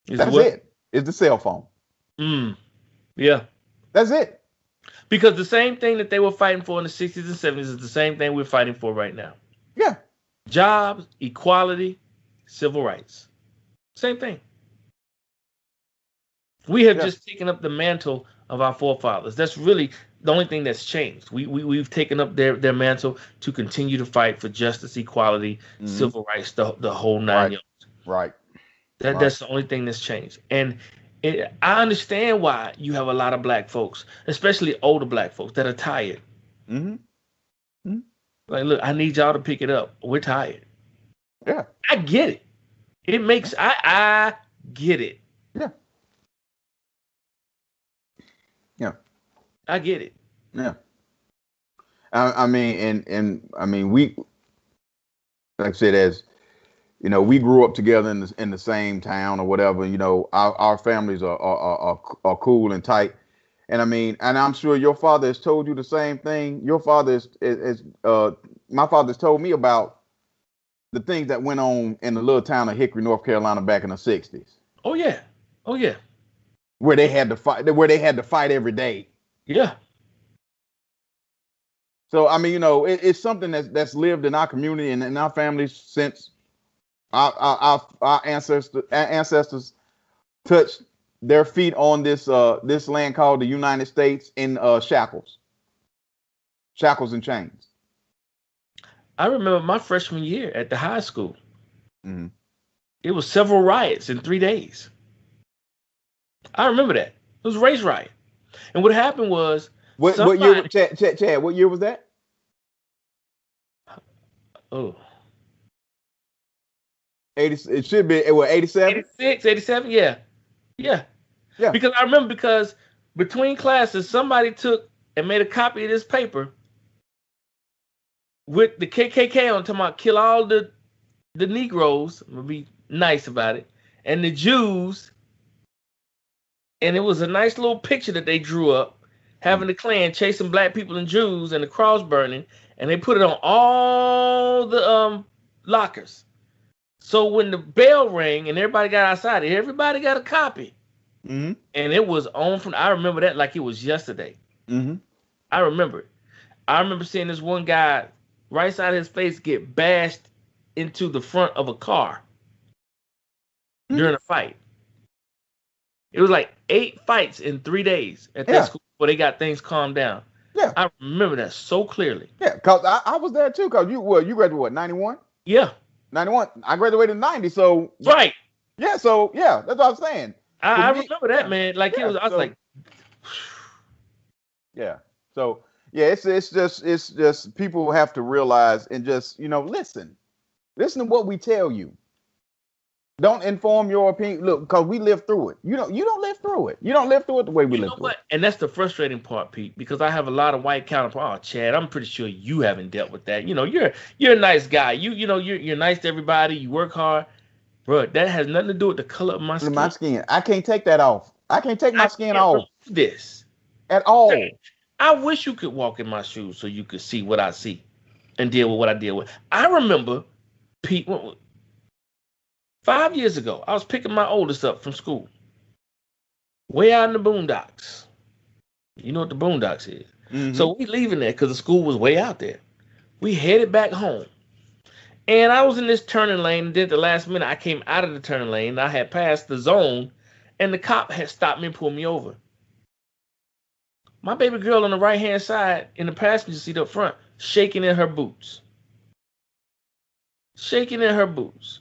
That's it. It's the cell phone. Yeah. That's it. Because the same thing that they were fighting for in the 60s and 70s is the same thing we're fighting for right now. Yeah. Jobs, equality, civil rights. Same thing. We have just taken up the mantle of our forefathers. That's really the only thing that's changed. We've taken up their mantle to continue to fight for justice, equality, civil rights, the whole nine yards. Right. That's the only thing that's changed. And I understand why you have a lot of black folks, especially older black folks, that are tired. Mm-hmm. Mm-hmm. Like, look, I need y'all to pick it up. We're tired. Yeah. I get it. It makes I get it. Yeah. Yeah. I get it. Yeah. I mean, and I mean, we, like I said, as you know, we grew up together in the same town or whatever. You know, our families are cool and tight. And I mean, and I'm sure your father has told you the same thing. Your father is my father's told me about the things that went on in the little town of Hickory, North Carolina, back in the 60s. Oh yeah. Oh yeah. Where they had to fight every day. Yeah. So I mean, you know, it's something that's lived in our community and in our families since our ancestors touched their feet on this land called the United States in shackles and chains. I remember my freshman year at the high school. Mm-hmm. It was several riots in 3 days. I remember that. It was a race riot. And what happened was, what year, Chad, what year was that? Oh. 80, it should be, 87? 86, 87, yeah. Yeah. Yeah. Because I remember, because between classes, somebody took and made a copy of this paper with the KKK on, talking about kill all the Negroes, I'm gonna be nice about it, and the Jews. And it was a nice little picture that they drew up, having the Klan chasing black people and Jews and the cross burning, and they put it on all the lockers. So when the bell rang and everybody got outside, everybody got a copy. Mm-hmm. And it was on from, I remember that like it was yesterday. Mm-hmm. I remember it. I remember seeing this one guy, right side of his face, get bashed into the front of a car during a fight. It was like 8 fights in 3 days at that school before they got things calmed down. Yeah. I remember that so clearly. Yeah, because I was there too, because you graduated what, 91? Yeah. 91. I graduated in 90, so. Right. Yeah, so, yeah, that's what I'm saying. I remember that, man. Like, it was, I was like. Yeah. So, yeah, it's just people have to realize and just, you know, listen to what we tell you. Don't inform your opinion. Look, because we live through it. You don't live through it. You don't live through it the way we live through it. And that's the frustrating part, Pete, because I have a lot of white counterparts. Oh, Chad, I'm pretty sure you haven't dealt with that. You know, you're a nice guy. You know, you're nice to everybody. You work hard. bro. That has nothing to do with the color of my My skin. skin. I can't take that off. I can't take my I skin can't remove off this. at all. I wish you could walk in my shoes so you could see what I see and deal with what I deal with. I remember Pete 5 years ago. I was picking my oldest up from school, way out in the boondocks. You know what the boondocks is. Mm-hmm. So we leaving there because the school was way out there. We headed back home. And I was in this turning lane, and then at the last minute, I came out of the turning lane. I had passed the zone, and the cop had stopped me and pulled me over. My baby girl on the right-hand side in the passenger seat up front, shaking in her boots. Shaking in her boots.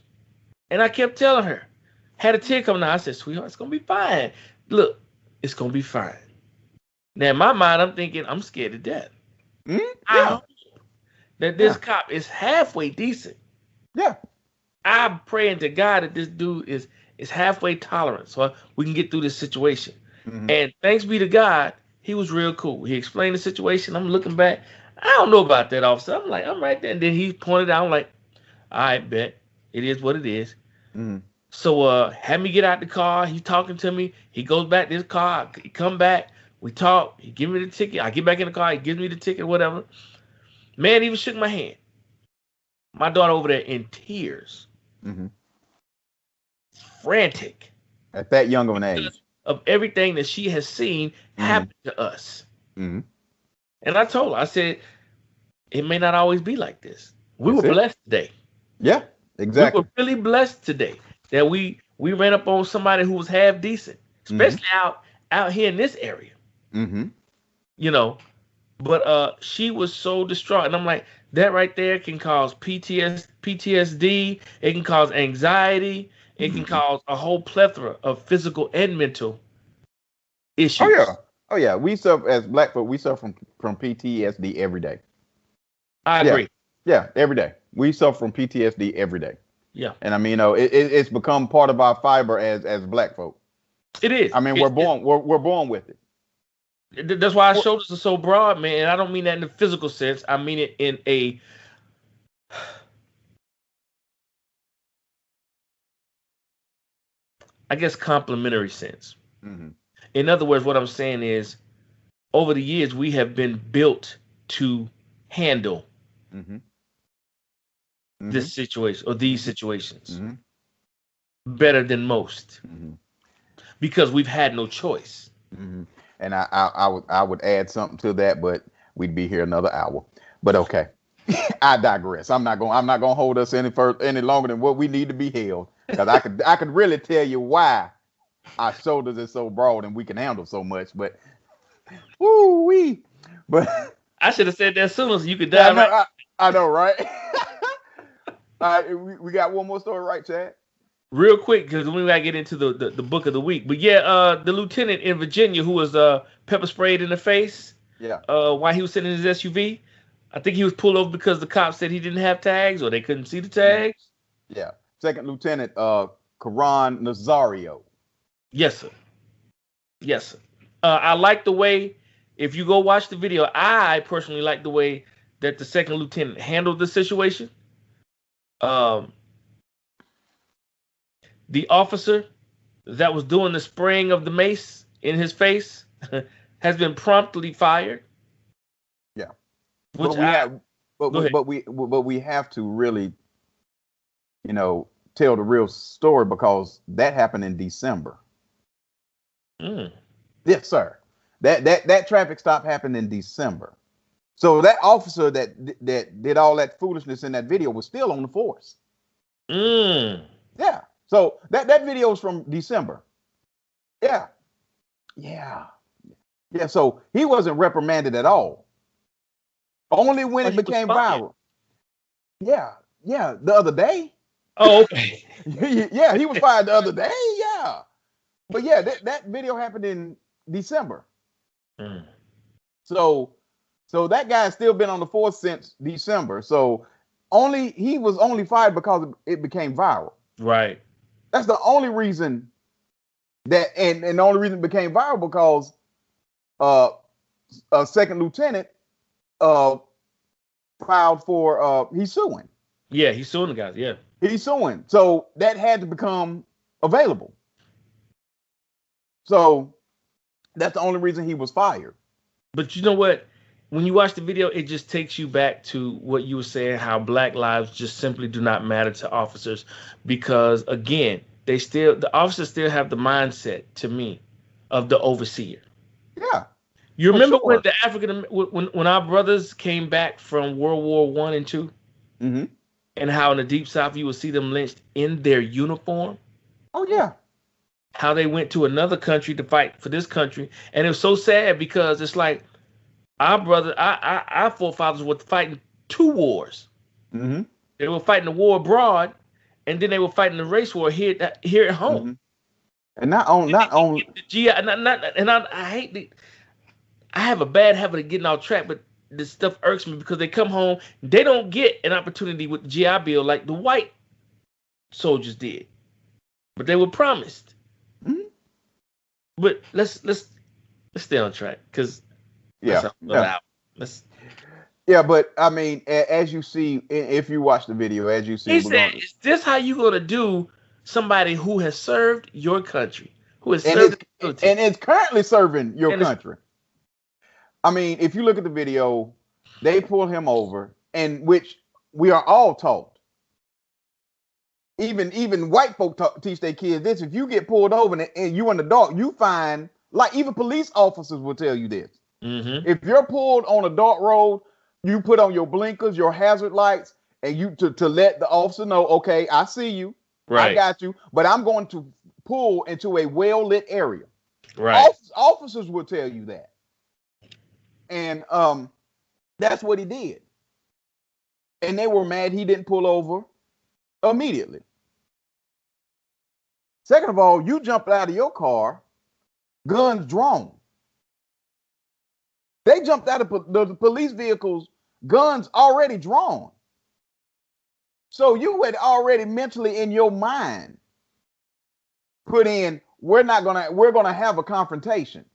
And I kept telling her, had a tear coming out. I said, sweetheart, it's going to be fine. Look, it's going to be fine. Now, in my mind, I'm thinking, I'm scared to death. Mm-hmm. I Yeah. hope that this cop is halfway decent. Yeah. I'm praying to God that this dude is halfway tolerant so we can get through this situation. Mm-hmm. And thanks be to God, he was real cool. He explained the situation. I'm looking back. I don't know about that, officer. I'm like, I'm right there. And then he pointed out, I'm like, all right, bet. It is what it is. Mm-hmm. So had me get out the car. He's talking to me. He goes back to his car. He come back. We talk. He give me the ticket. I get back in the car. He gives me the ticket, whatever. Man, he even shook my hand. My daughter over there in tears. Mm-hmm. Frantic. At that young of an age. Of everything that she has seen happen to us. Mm-hmm. And I told her, I said, it may not always be like this. We were blessed today. Yeah, exactly. We were really blessed today that we ran up on somebody who was half decent, especially out here in this area. Mm-hmm. You know, but she was so distraught. And I'm like, that right there can cause PTSD. It can cause anxiety. It can cause a whole plethora of physical and mental issues. Oh yeah. Oh yeah. We suffer as Black folk. We suffer from PTSD every day. I agree. Yeah, every day. We suffer from PTSD every day. Yeah. And I mean, it's become part of our fiber as Black folk. It is. I mean, we're born with it. That's why our shoulders are so broad, man. And I don't mean that in the physical sense. I mean it in a complimentary sense. Mm-hmm. In other words, what I'm saying is, over the years, we have been built to handle this situation or these situations better than most because we've had no choice. Mm-hmm. And I would add something to that, but we'd be here another hour. But okay, I digress. I'm not gonna hold us any longer than what we need to be held, because I could really tell you why our shoulders are so broad and we can handle so much. But but I should have said that sooner so you could dive right. I know, right? All right, we got one more story, right, Chad? Real quick, because we gotta get into the book of the week. But yeah, the lieutenant in Virginia who was pepper sprayed in the face. Yeah. While he was sitting in his SUV, I think he was pulled over because the cops said he didn't have tags or they couldn't see the tags. Yeah. Second Lieutenant Karan Nazario. Yes, sir. Yes, sir. I like the way, if you go watch the video, I personally like the way that the second lieutenant handled the situation. The officer that was doing the spraying of the mace in his face has been promptly fired. Yeah. Which but we have to really, tell the real story, because that happened in December. Yes, sir. That traffic stop happened in December. So that officer that did all that foolishness in that video was still on the force. Yeah. So that video is from December. Yeah. Yeah. Yeah. So he wasn't reprimanded at all. Only when it became viral. Yeah. Yeah. The other day. Oh, okay. Yeah. He was fired the other day. Yeah. But yeah, that video happened in December. So that guy's still been on the force since December. So he was only fired because it became viral. Right. That's the only reason and the only reason it became viral, because a second lieutenant filed for he's suing. Yeah, he's suing the guys. Yeah. He's suing. So that had to become available. So that's the only reason he was fired. But you know what? When you watch the video, it just takes you back to what you were saying, how black lives just simply do not matter to officers because, again, the officers still have the mindset, to me, of the overseer. Yeah. You For remember when sure. when our brothers came back from World War I and II, Mm-hmm. and how in the Deep South you would see them lynched in their uniform? Oh, yeah. How they went to another country to fight for this country, and it was so sad because it's like our forefathers were fighting two wars. Mm-hmm. They were fighting the war abroad, and then they were fighting the race war here at home. Mm-hmm. And not on the GI, I hate the. I have a bad habit of getting off track, but this stuff irks me because they come home, they don't get an opportunity with the GI Bill like the white soldiers did, but they were promised. Mm-hmm. But let's stay on track because yeah. But I mean, as you see, if you watch the video, as you see, he said, "Is this how you gonna do somebody who has served your country, who has served the military, and is currently serving your country?" I mean, if you look at the video, they pull him over, and which we are all taught. Even white folk teach their kids this. If you get pulled over and you in the dark, you find, like, even police officers will tell you this. Mm-hmm. If you're pulled on a dark road, you put on your blinkers, your hazard lights, and you to let the officer know, okay, I see you, right. I got you, but I'm going to pull into a well-lit area. Right. Officers will tell you that. And that's what he did. And they were mad he didn't pull over immediately. Second of all, you jumped out of your car, guns drawn. They jumped out of the police vehicles, guns already drawn. So you had already mentally in your mind put in, we're gonna have a confrontation.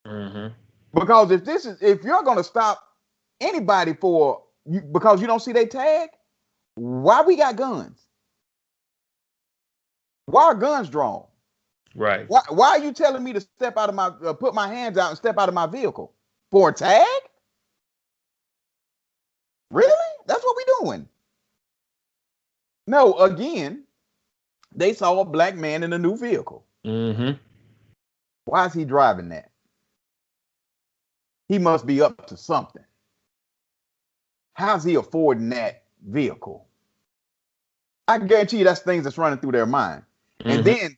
Mm-hmm. Because if you're gonna stop anybody because you don't see their tag, why we got guns? Why are guns drawn? Right. Why are you telling me to step out of my put my hands out and step out of my vehicle for a tag? Really? That's what we doing. No, again, they saw a black man in a new vehicle. Mm-hmm. Why is he driving that? He must be up to something. How's he affording that vehicle? I can guarantee you that's things that's running through their mind. Mm-hmm. And then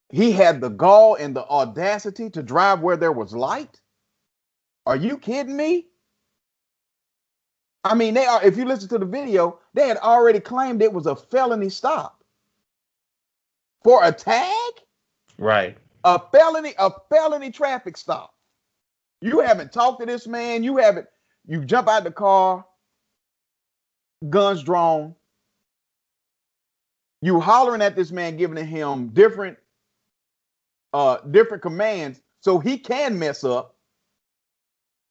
he had the gall and the audacity to drive where there was light. Are you kidding me? I mean, if you listen to the video, they had already claimed it was a felony stop. For a tag? Right. A felony traffic stop. You haven't talked to this man. You jump out the car, guns drawn. You hollering at this man, giving him different commands so he can mess up.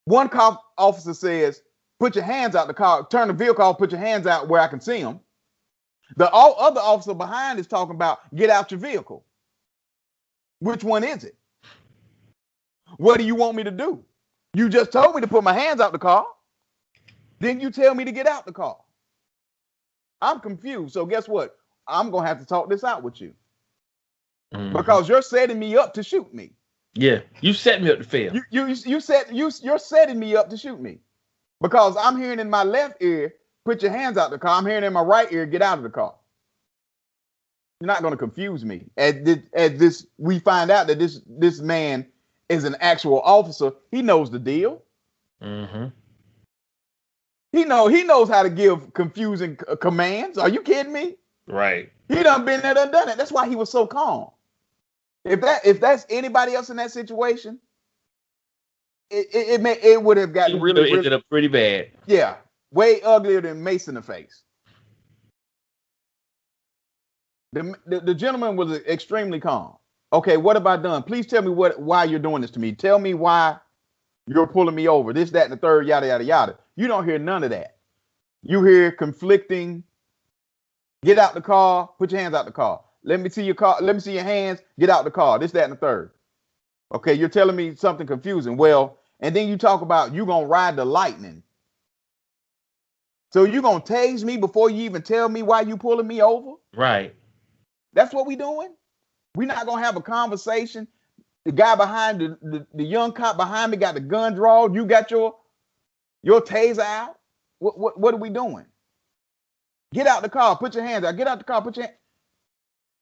One cop officer says, put your hands out the car, turn the vehicle off, put your hands out where I can see them. The other officer behind is talking about, get out your vehicle. Which one is it? What do you want me to do? You just told me to put my hands out the car. Then you tell me to get out the car. I'm confused. So guess what? I'm going to have to talk this out with you. Mm-hmm. Because you're setting me up to shoot me. Yeah, you set me up to fail. You're setting me up to shoot me. Because I'm hearing in my left ear, put your hands out the car. I'm hearing in my right ear, get out of the car. You're not going to confuse me. We find out that this man is an actual officer. He knows the deal. Mm-hmm. He knows how to give confusing commands. Are you kidding me? Right. He done been there, done it. That's why he was so calm. If that's anybody else in that situation, it would have gotten really ended up pretty bad. Yeah, way uglier than Mace in the face. The gentleman was extremely calm. Okay, what have I done? Please tell me why you're doing this to me. Tell me why you're pulling me over. This, that, and the third, yada, yada, yada. You don't hear none of that. You hear conflicting Get out the car. Put your hands out the car. Let me see your car. Let me see your hands. Get out the car. This, that, and the third. Okay, you're telling me something confusing. Well, and then you talk about you gonna ride the lightning. So you gonna tase me before you even tell me why you pulling me over? Right. That's what we doing? We're not gonna have a conversation. The guy behind the young cop behind me got the gun drawn. You got your taser out. What are we doing? Get out the car. Put your hands out. Get out the car. Put your hand.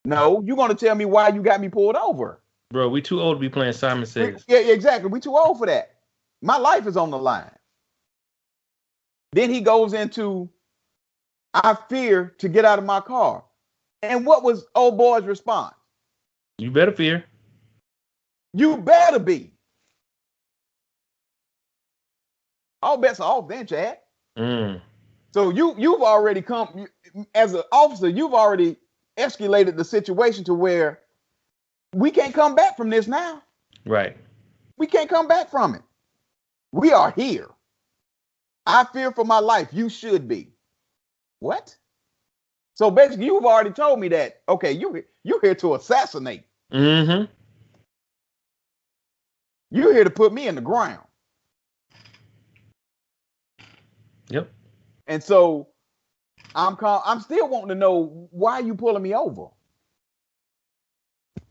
No, you're gonna tell me why you got me pulled over. Bro, we too old to be playing Simon Says. Yeah, exactly. We too old for that. My life is on the line. Then he goes into, I fear to get out of my car. And what was old boy's response? You better fear. You better be. All bets are off then, Chad. So you've already come, as an officer, you've already escalated the situation to where we can't come back from this now. Right. We can't come back from it. We are here. I fear for my life. You should be. What? So basically, you've already told me that, okay, you're here to assassinate. Mm-hmm. You're here to put me in the ground. Yep. And so I'm still wanting to know why you pulling me over.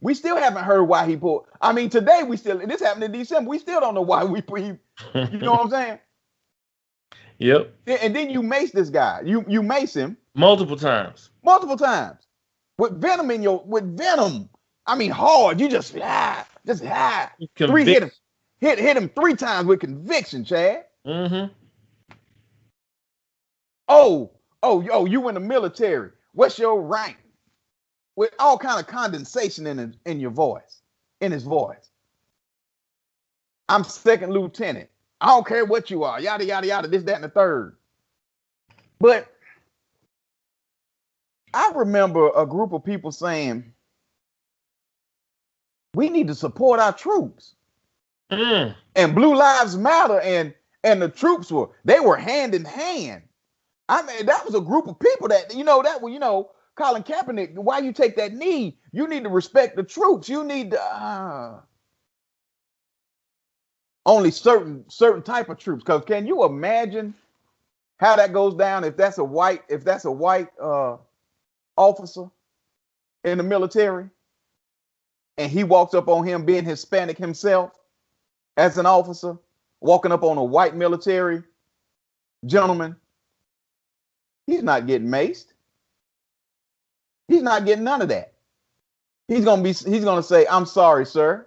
We still haven't heard why he pulled. I mean, today this happened in December. We still don't know why you know what I'm saying? Yep. And then you mace this guy. You mace him multiple times. With venom. I mean, hard. You just three hit him. Hit him 3 times with conviction, Chad. Mm-hmm. Oh, you in the military. What's your rank? With all kind of condensation in your voice, in his voice. I'm second lieutenant. I don't care what you are. Yada, yada, yada, this, that, and the third. But I remember a group of people saying, we need to support our troops. And Blue Lives Matter and the troops were hand in hand. I mean, that was a group of people that Colin Kaepernick, why you take that knee? You need to respect the troops. You need to only certain type of troops. Because can you imagine how that goes down if that's a white officer in the military, and he walks up on him being Hispanic himself as an officer, walking up on a white military gentleman? He's not getting maced. He's not getting none of that. He's gonna say, I'm sorry, sir.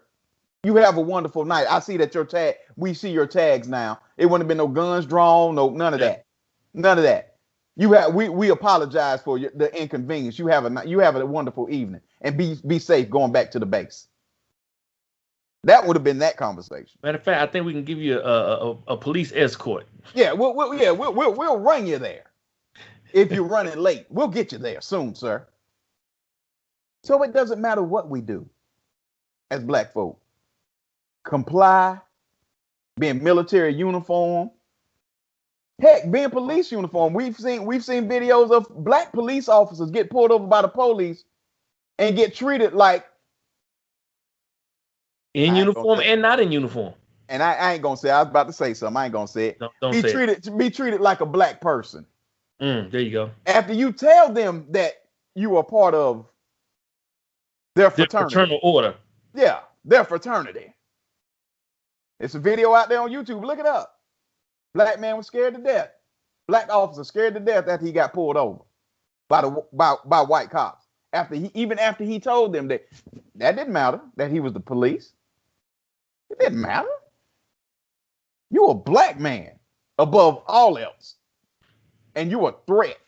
You have a wonderful night. I see that we see your tags now. It wouldn't have been no guns drawn, none of that. None of that. We apologize for the inconvenience. You have a wonderful evening, and be safe going back to the base. That would have been that conversation. Matter of fact, I think we can give you a police escort. Yeah, we'll run you there. If you're running late, we'll get you there soon, sir. So it doesn't matter what we do as black folk. Comply, being military uniform, heck, being police uniform. We've seen videos of black police officers get pulled over by the police and get treated like in uniform and not in uniform. And I ain't gonna say. I was about to say something. I ain't gonna say it. Don't say it. Be treated like a black person. There you go. After you tell them that you are part of their fraternity. Fraternal order. Yeah, their fraternity. It's a video out there on YouTube. Look it up. Black man was scared to death. Black officer scared to death after he got pulled over by white cops. After he told them that didn't matter, that he was the police. It didn't matter. You a black man above all else. And you're a threat.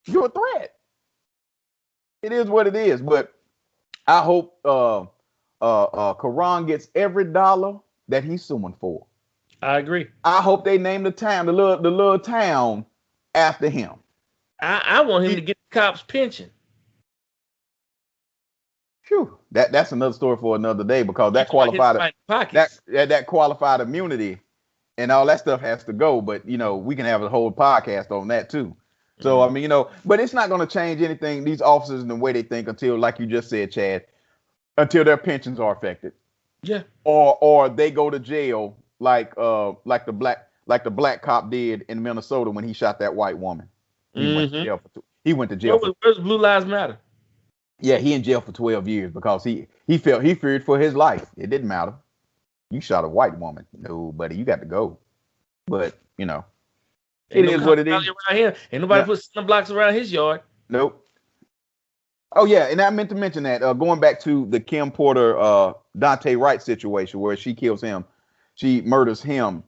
You're a threat. It is what it is. But I hope Karan gets every dollar that he's suing for. I agree. I hope they name the town, the little town, after him. I want him to get the cops' pension. Phew. That's another story for another day, because that qualified immunity and all that stuff has to go. But we can have a whole podcast on that too. So I mean, but it's not going to change anything. These officers and the way they think until, like you just said, Chad, until their pensions are affected. Yeah. Or they go to jail like the black cop did in Minnesota when he shot that white woman. He went to jail Where's Blue Lives Matter? Yeah, he in jail for 12 years because he feared for his life. It didn't matter. You shot a white woman. No, buddy, you got to go. But it is what it is. Around here. Ain't nobody put cinder blocks around his yard. Nope. Oh yeah, and I meant to mention that going back to the Kim Porter Daunte Wright situation where she kills him, she murders him.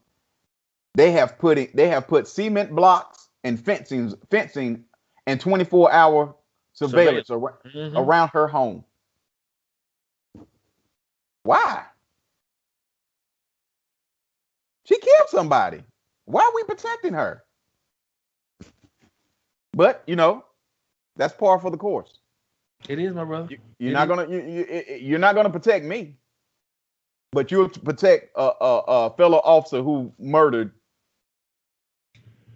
They have put cement blocks and fencing and 24-hour surveillance around her home. Why? She killed somebody. Why are we protecting her? But that's par for the course. It is, my brother. You're not gonna protect me, but you'll protect a fellow officer who murdered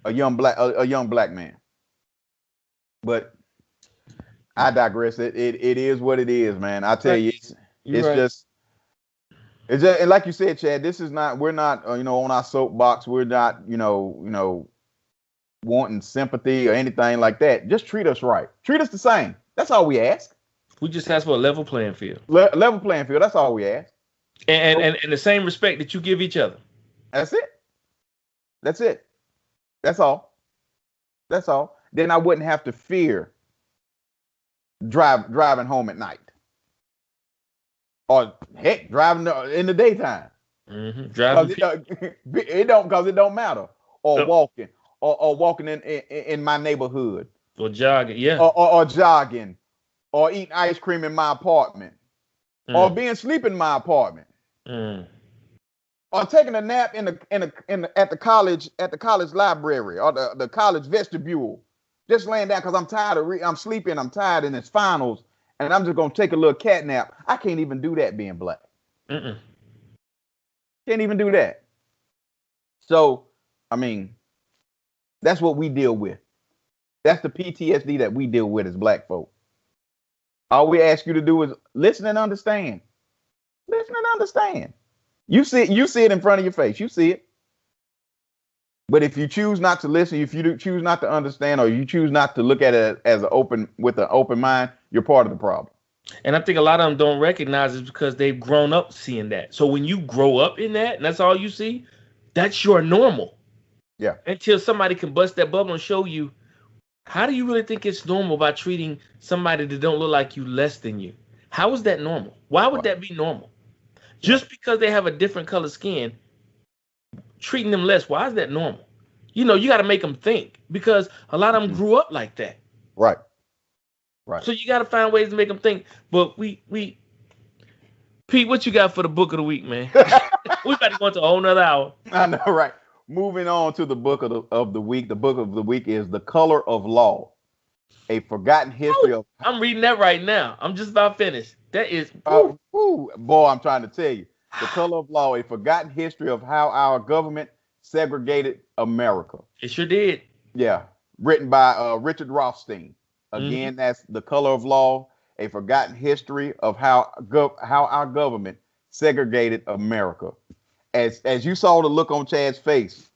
a young black man. But I digress. It is what it is, man. I tell you, it's just, and like you said, Chad, we're not on our soapbox. We're not wanting sympathy or anything like that. Just treat us right. Treat us the same. That's all we ask. We just ask for a level playing field. Level playing field. That's all we ask. And the same respect that you give each other. That's it. That's all. Then I wouldn't have to fear driving home at night, or heck, driving in the daytime. Driving. It don't matter. Or walking, or walking in my neighborhood. Or jogging, yeah. Or jogging, or eating ice cream in my apartment, or being asleep in my apartment, or taking a nap at the college library or the college vestibule, just laying down because I'm tired of I'm sleeping, I'm tired, and it's finals, and I'm just gonna take a little cat nap. I can't even do that being black. Can't even do that. So, I mean, that's what we deal with. That's the PTSD that we deal with as black folk. All we ask you to do is listen and understand. Listen and understand. You see it in front of your face. You see it. But if you choose not to listen, if you choose not to understand, or you choose not to look at it as with an open mind, you're part of the problem. And I think a lot of them don't recognize it because they've grown up seeing that. So when you grow up in that, and that's all you see, that's your normal. Yeah. Until somebody can bust that bubble and show you, how do you really think it's normal by treating somebody that don't look like you less than you? How is that normal? Why would that be normal? Just because they have a different color skin, treating them less, why is that normal? You got to make them think, because a lot of them grew up like that. Right. So you got to find ways to make them think. But Pete, what you got for the book of the week, man? We about to go into a whole nother hour. I know, right? Moving on to the book of the week. The book of the week is The Color of Law, a forgotten history of. I'm reading that right now. I'm just about finished. That is. Boy, I'm trying to tell you. The Color of Law, a forgotten history of how our government segregated America. It sure did. Yeah. Written by Richard Rothstein. Again, that's The Color of Law, a forgotten history of how our government segregated America. As you saw the look on Chad's face,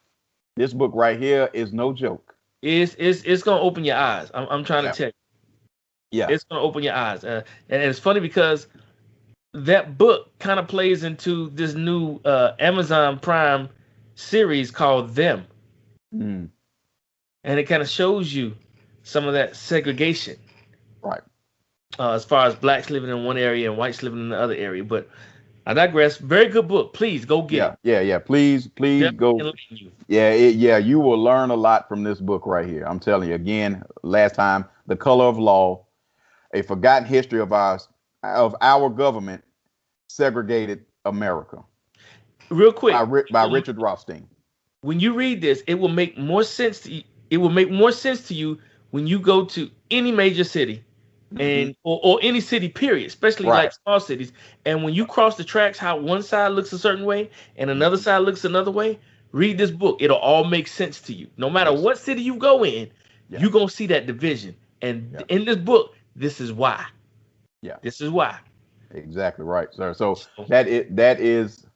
this book right here is no joke. It's gonna open your eyes. I'm trying to tell you. Yeah, it's gonna open your eyes, and it's funny because that book kind of plays into this new Amazon Prime series called Them, and it kind of shows you some of that segregation, right? As far as blacks living in one area and whites living in the other area, but. I digress. Very good book. Please go get it. Yeah. Please go. You will learn a lot from this book right here. I'm telling you again, last time, The Color of Law, a forgotten history of our government segregated America. Real quick. By Richard Rothstein. When you read this, it will make more sense to you. It will make more sense to you when you go to any major city. And or any city, period, especially like small cities. And when you cross the tracks, how one side looks a certain way and another side looks another way, read this book. It'll all make sense to you. No matter what city you go in, Yeah. you're going to see that division. And in this book, this is why. Yeah. This is why. Exactly right, sir. So that is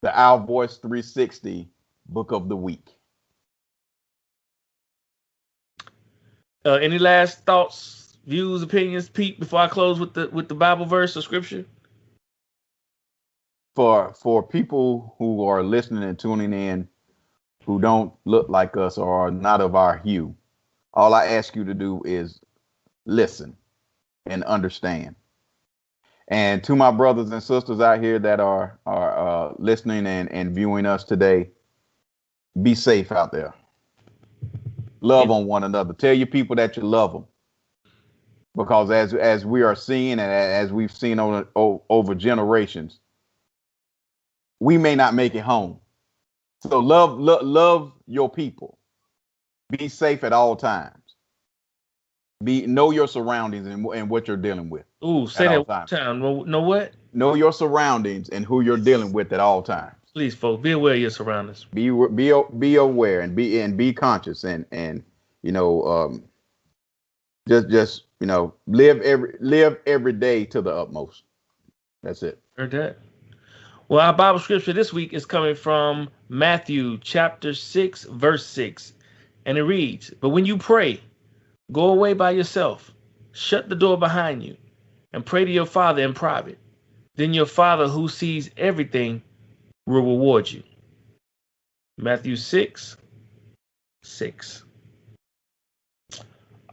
the Our Voice 360 book of the week. Any last thoughts, views, opinions, Pete, before I close with the Bible verse or scripture? For people who are listening and tuning in who don't look like us or are not of our hue, all I ask you to do is listen and understand. And to my brothers and sisters out here that are listening and viewing us today, be safe out there. Love on one another. Tell your people that you love them. Because as we are seeing and as we've seen over generations, we may not make it home. So love your people. Be safe at all times. Know your surroundings and what you're dealing with. Ooh, say that one time. Know what? Know your surroundings and who you're dealing with at all times. Please, folks, be aware of your surroundings. Be aware and be conscious and just live every day to the utmost. That's it. Heard that. Well, our Bible scripture this week is coming from Matthew chapter 6, verse 6. And it reads, "But when you pray, go away by yourself, shut the door behind you, and pray to your Father in private. Then your Father who sees everything will reward you." Matthew 6, 6.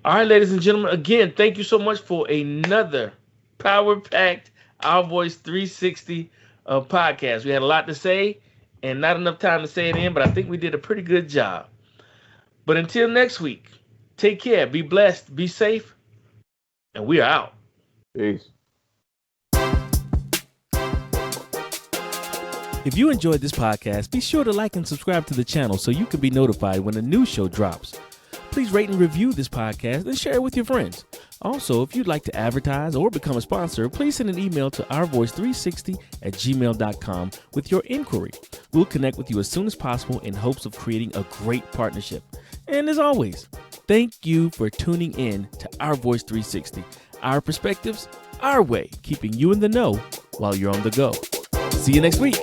All right, ladies and gentlemen, again, thank you so much for another power-packed Our Voice 360 podcast. We had a lot to say and not enough time to say it in, but I think we did a pretty good job. But until next week, take care, be blessed, be safe, and we are out. Peace. If you enjoyed this podcast, be sure to like and subscribe to the channel so you can be notified when a new show drops. Please rate and review this podcast and share it with your friends. Also, if you'd like to advertise or become a sponsor, please send an email to ourvoice360@gmail.com with your inquiry. We'll connect with you as soon as possible in hopes of creating a great partnership. And as always, thank you for tuning in to Our Voice 360. Our perspectives, our way, keeping you in the know while you're on the go. See you next week.